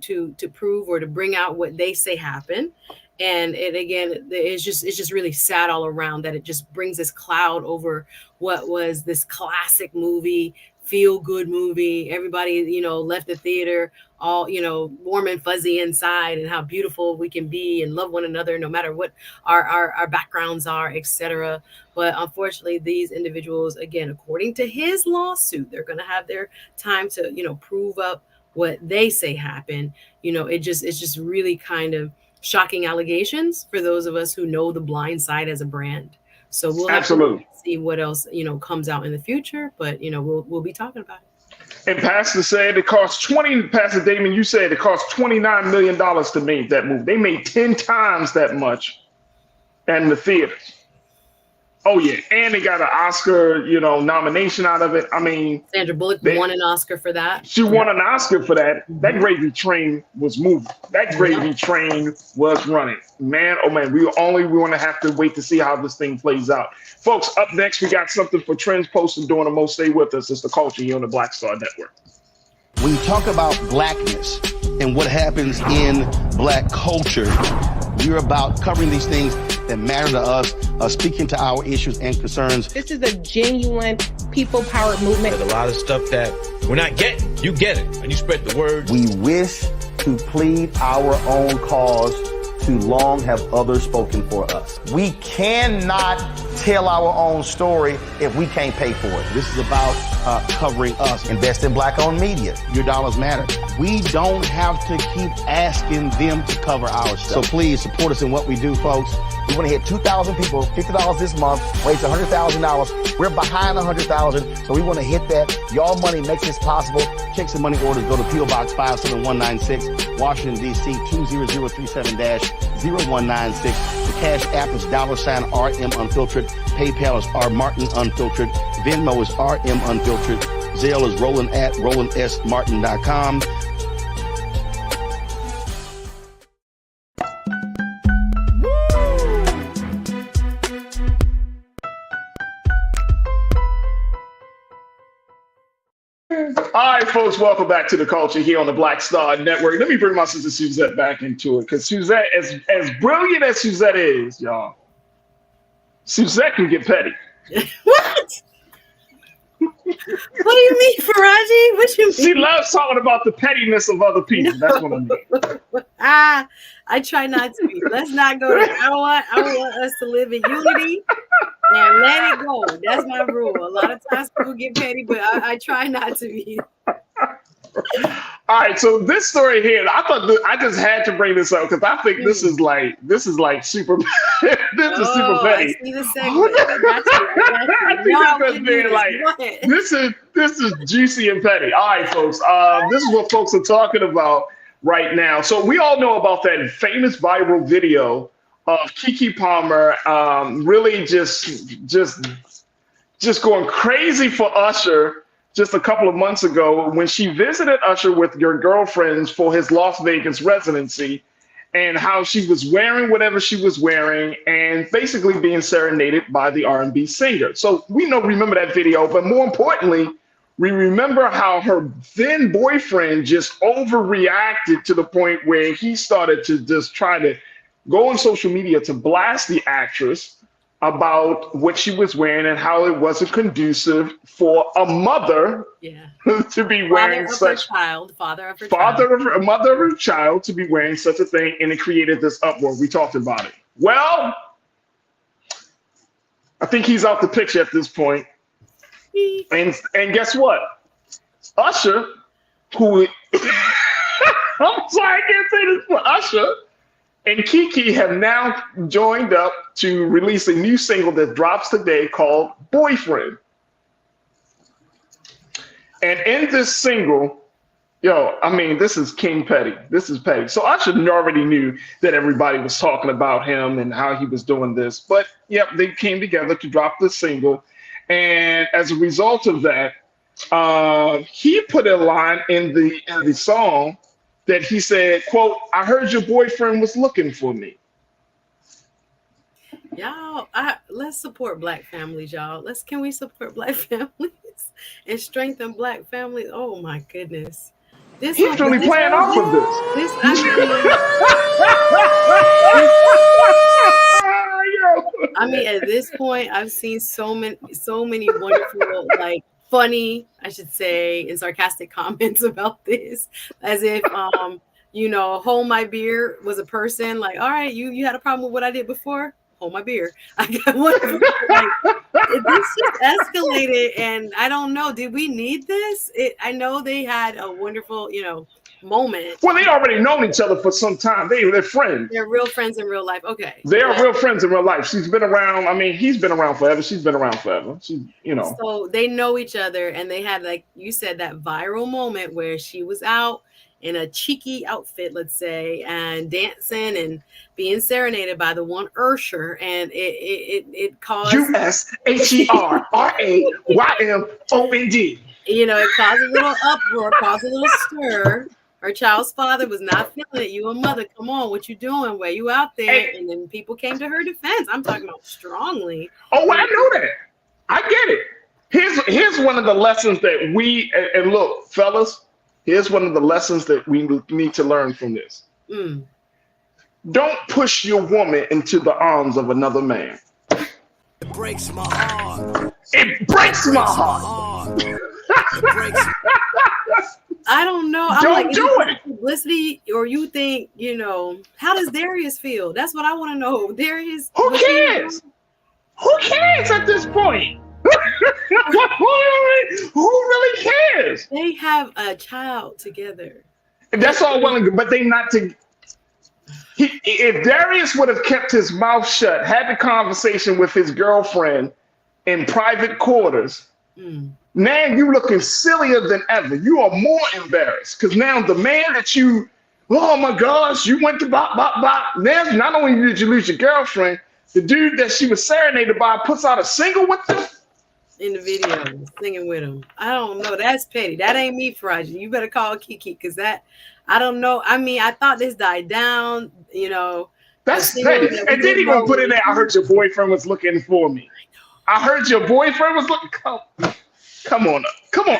prove or to bring out what they say happened. And again, it's just really sad all around that it just brings this cloud over what was this classic movie, feel good movie. Everybody, you know, left the theater all, you know, warm and fuzzy inside, and how beautiful we can be and love one another no matter what our backgrounds are, etc. But unfortunately, these individuals, again, according to his lawsuit, they're going to have their time to, you know, prove up what they say happened. You know, it's just really kind of shocking allegations for those of us who know the blind side as a brand. So we'll have to see what else, you know, comes out in the future, but, you know, we'll be talking about it. And Pastor said it cost Pastor Damon, you said it cost $29 million to make that movie. They made 10 times that much in the theaters. Oh yeah, and they got an Oscar, you know, nomination out of it. I mean, Sandra Bullock won an Oscar for that. She won an Oscar for that. That gravy train was moving. That gravy train was running. Man, oh man, we want to have to wait to see how this thing plays out. Folks, up next, we got something for Trends, Post, and Doing the Most. Stay with us. It's The Culture here on the Black Star Network. When you talk about blackness and what happens in Black culture, you're about covering these things that matter to us, speaking to our issues and concerns. This is a genuine people-powered movement. There's a lot of stuff that we're not getting. You get it, and you spread the word. We wish to plead our own cause. Too long have others spoken for us. We cannot tell our own story if we can't pay for it. This is about covering us. Invest in Black-owned media. Your dollars matter. We don't have to keep asking them to cover our stuff. So please support us in what we do, folks. We want to hit 2,000 people, $50 this month, raise $100,000. We're behind 100,000, so we want to hit that. Y'all money makes this possible. Checks and money orders go to P.O. Box 57196, Washington, D.C. 20037-0196. The Cash App is $RM Unfiltered. PayPal is R Martin Unfiltered. Venmo is RM Unfiltered. Zelle is Roland at RolandSMartin.com. All right, folks, welcome back to The Culture here on the Black Star Network. Let me bring my sister Suzette back into it, because Suzette, as brilliant as Suzette is, y'all, Suzette can get petty. What? What do you mean, Farajii? What you mean? She loves talking about the pettiness of other people. That's what I mean. I try not to be. Let's not go there. I want us to live in unity and let it go. That's my rule. A lot of times people get petty, but I try not to be. All right, so this story here, I just had to bring this up because I think this is like super. This is super petty. I see the segment. I this is juicy and petty. All right, folks. This is what folks are talking about right now. So we all know about that famous viral video of Keke Palmer really just going crazy for Usher just a couple of months ago when she visited Usher with your girlfriends for his Las Vegas residency, and how she was wearing whatever she was wearing and basically being serenaded by the R&B singer. So we remember that video, but more importantly, we remember how her then boyfriend just overreacted to the point where he started to just try to go on social media to blast the actress about what she was wearing and how it wasn't conducive for a mother to be wearing such mother of her child to be wearing such a thing, and it created this uproar. We talked about it. Well, I think he's out the picture at this point. And guess what? Usher, who I'm sorry, I can't say this for Usher, and Keke have now joined up to release a new single that drops today called Boyfriend. And in this single, this is King Petty. This is Petty. So Usher already knew that everybody was talking about him and how he was doing this. But they came together to drop this single. And as a result of that, he put a line in the song that he said, quote, "I heard your boyfriend was looking for me." Y'all, let's support Black families, y'all. Can we support Black families and strengthen Black families? Oh my goodness. He's really playing off of this. I mean, at this point, I've seen so many wonderful, funny, I should say, and sarcastic comments about this, as if hold my beer was a person. Like, all right, you had a problem with what I did before. Hold my beer. I got one. This just escalated, and I don't know. Did we need this? I know they had a wonderful, moment. Well, they already known each other for some time. They're friends. They're real friends in real life. Okay. They are real friends in real life. She's been around. I mean, he's been around forever. She's been around forever. So they know each other, and they had, like you said, that viral moment where she was out in a cheeky outfit, let's say, and dancing and being serenaded by the one Usher, and it caused USHERRAYMOND. It caused a little uproar, caused a little stir. Her child's father was not feeling it. You a mother, come on, what you doing? Where you out there? And then people came to her defense. I'm talking about strongly. Oh, I know that. I get it. Here's one of the lessons that and look, fellas, here's one of the lessons that we need to learn from this. Don't push your woman into the arms of another man. It breaks my heart. It breaks my heart. I don't know. Don't do it. Publicity, or you think, how does Darius feel? That's what I want to know. Darius. Who cares? Who cares at this point? Who really cares? They have a child together. That's all well and good, but they not to. If Darius would have kept his mouth shut, had the conversation with his girlfriend in private quarters, now you looking sillier than ever. You are more embarrassed because now the man that oh my gosh, you went to bop, bop, bop. Now, not only did you lose your girlfriend, the dude that she was serenaded by puts out a single with them. In the video, singing with him. I don't know. That's petty. That ain't me, Farajii. You better call Keke, because I don't know. I mean, I thought this died down, That's petty. And then he gonna put in there, I heard your boyfriend was looking for me. I heard your boyfriend was looking. Come on,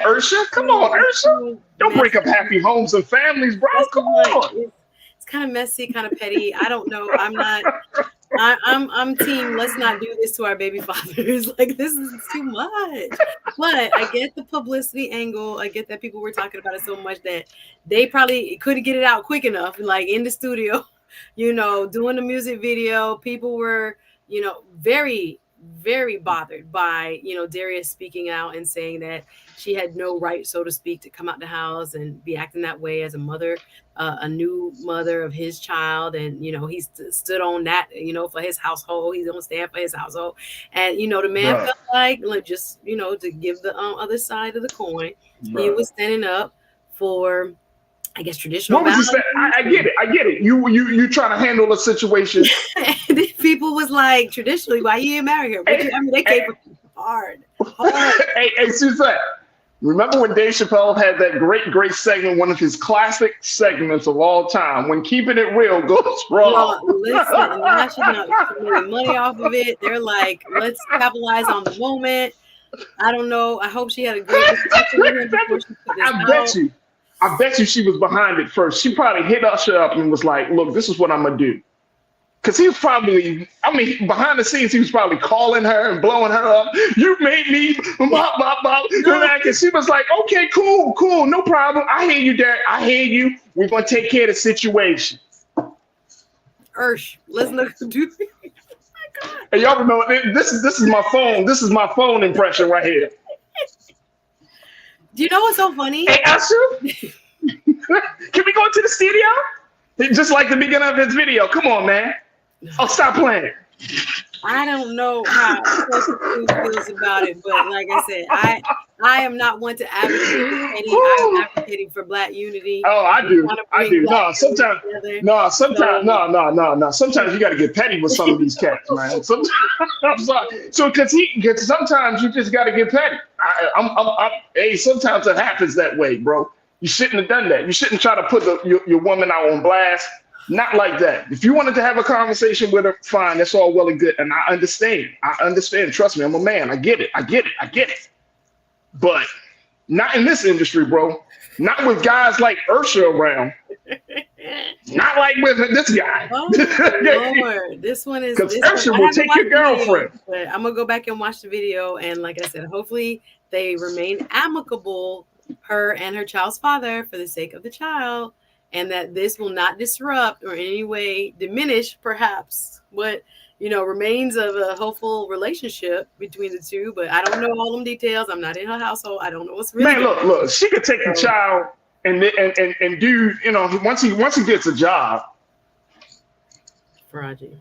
Usher. Come on, Usher. Don't break up happy homes and families, bro. Come on. It's kind of messy, kind of petty. I don't know. I'm team, let's not do this to our baby fathers. Like, this is too much. But I get the publicity angle. I get that people were talking about it so much that they probably couldn't get it out quick enough. Like, in the studio, doing the music video, people were, very, very bothered by, Darius speaking out and saying that she had no right, so to speak, to come out the house and be acting that way as a mother, a new mother of his child. And, he stood on that, for his household. He's going to stand for his household. And, the man felt like just, to give the other side of the coin, he was standing up for I guess traditional. What was this? I get it. I get it. You trying to handle a situation. People was like, traditionally, why you didn't marry her? I mean, they came hard. Hey, Suzette. Remember when Dave Chappelle had that great segment, one of his classic segments of all time, when keeping it real goes wrong? Well, listen, she made money off of it. They're like, let's capitalize on the moment. I don't know. I hope she had a great discussion with him before she put this out. I bet you she was behind it first. She probably hit Usher up and was like, look, this is what I'm going to do. Because he was probably, behind the scenes, he was probably calling her and blowing her up. You made me, blah, blah, blah. And she was like, okay, cool, no problem. I hear you, Derek. I hear you. We're going to take care of the situation. Let's look. Hey, y'all remember, this is my phone. This is my phone impression right here. Do you know what's so funny? Hey, Usher, can we go into the studio? Just like the beginning of his video. Come on, man. Oh, stop playing. I don't know how Food feels about it, but like I said, I am not one to advocate for any. I'm advocating for Black unity. Oh, I do. No, sometimes you got to get petty with some of these cats, man. Sometimes, I'm sorry. So, because sometimes you just got to get petty. Hey, sometimes it happens that way, bro. You shouldn't have done that. You shouldn't try to put your woman out on blast. Not like that. If you wanted to have a conversation with her, fine. That's all well and good. And I understand. Trust me, I'm a man. I get it. But not in this industry, bro. Not with guys like Usher around. Not like with this guy. Oh, Lord. This one is... Because Usher will take your girlfriend. But I'm going to go back and watch the video. And like I said, hopefully they remain amicable, her and her child's father, for the sake of the child. And that this will not disrupt or in any way diminish, perhaps, what remains of a hopeful relationship between the two. But I don't know all them details. I'm not in her household. I don't know what's really. Man, look. She could take the child and do once he gets a job. Farajii.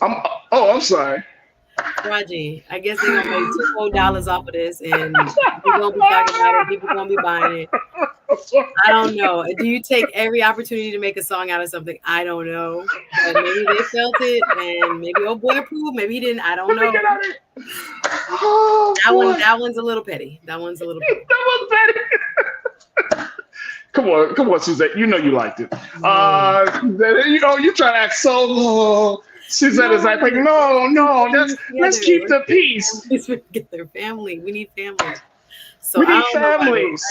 I'm sorry. Farajii, I guess they're gonna make $2 off of this, and we're gonna be talking about it. People gonna be buying it. I don't know. Do you take every opportunity to make a song out of something? I don't know. But maybe they felt it, and maybe old boy approved. Maybe he didn't. I don't know. That one's a little petty. That one's petty. Come on, Suzette. You know you liked it. You try to act so. Suzette is like, no. Let's keep the peace. Get their family. We need family. So we need families.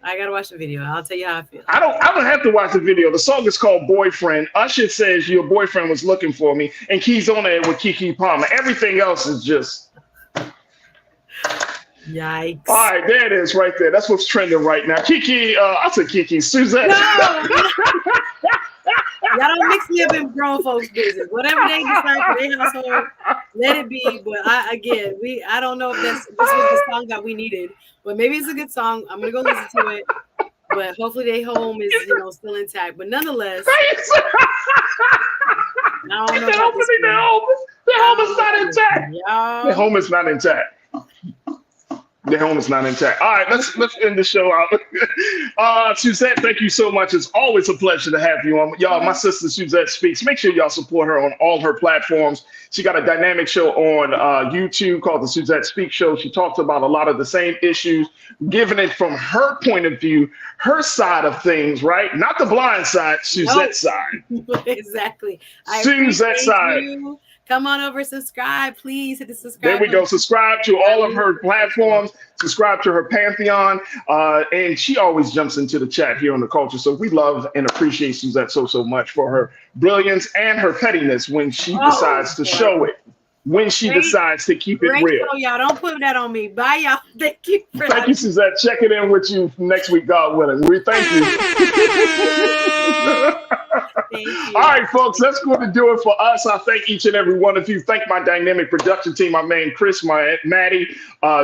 I gotta watch the video. I'll tell you how I feel. I don't have to watch the video. The song is called Boyfriend. Usher says your boyfriend was looking for me, and Key's on there with Keke Palmer. Everything else is just yikes. All right, there it is right there. That's what's trending right now. Keke, I said Keke, Suzette. No. Y'all don't mix me up in grown folks' business. Whatever they decide for their household, let it be. But I don't know if this was the song that we needed. But maybe it's a good song. I'm gonna go listen to it. But hopefully their home is still intact. But nonetheless, I don't know. Their home is not intact. Their home is not intact. Their home is not intact. All right, let's end the show out. Suzette, thank you so much. It's always a pleasure to have you on. Y'all, my sister Suzette Speaks. Make sure y'all support her on all her platforms. She got a dynamic show on YouTube called the Suzette Speaks Show. She talks about a lot of the same issues, giving it from her point of view, her side of things, right? Not the blind side, Suzette's side. Exactly. Suzette's side. Come on over, subscribe, please hit the subscribe. There we go. Subscribe to all of her platforms. Subscribe to her Pantheon. And she always jumps into the chat here on The Culture. So we love and appreciate Suzette so much for her brilliance and her pettiness when she decides to show it. When she decides to keep it real. Oh, y'all, don't put that on me. Bye, y'all. Thank you. Thank you, Suzette. Checking in with you next week, God willing. We thank you. Thank you. All right, folks, that's going to do it for us. I thank each and every one of you. Thank my dynamic production team, my man Chris, my Maddie,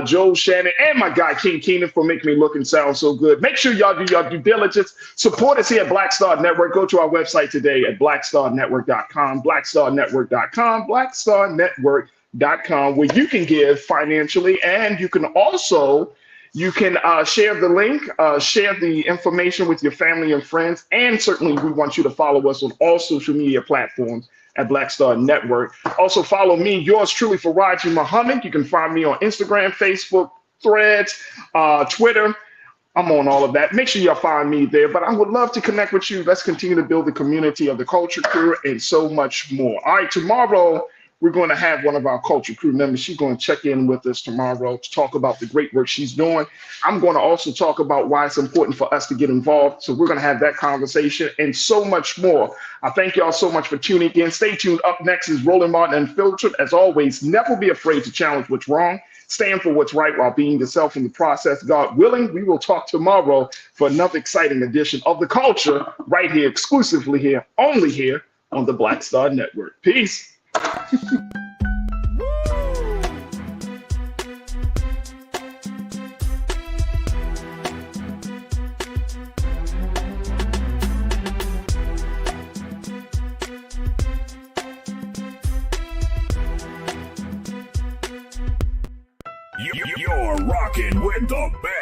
Joel Shannon, and my guy King Keenan for making me look and sound so good. Make sure y'all do your due diligence. Support us here at Black Star Network. Go to our website today at blackstarnetwork.com, blackstarnetwork.com, blackstarnetwork.com, where you can give financially, and you can also You can share the link, share the information with your family and friends, and certainly we want you to follow us on all social media platforms at Black Star Network. Also follow me, yours truly, Farajii Muhammad. You can find me on Instagram, Facebook, Threads, Twitter. I'm on all of that. Make sure y'all find me there, but I would love to connect with you. Let's continue to build the community of the Culture Crew and so much more. All right, tomorrow, we're going to have one of our Culture Crew members. She's going to check in with us tomorrow to talk about the great work she's doing. I'm going to also talk about why it's important for us to get involved. So we're going to have that conversation and so much more. I thank y'all so much for tuning in. Stay tuned. Up next is Roland Martin Unfiltered. As always, never be afraid to challenge what's wrong. Stand for what's right while being yourself in the process. God willing, we will talk tomorrow for another exciting edition of The Culture right here, exclusively here, only here on the Black Star Network. Peace. You're rocking with the best.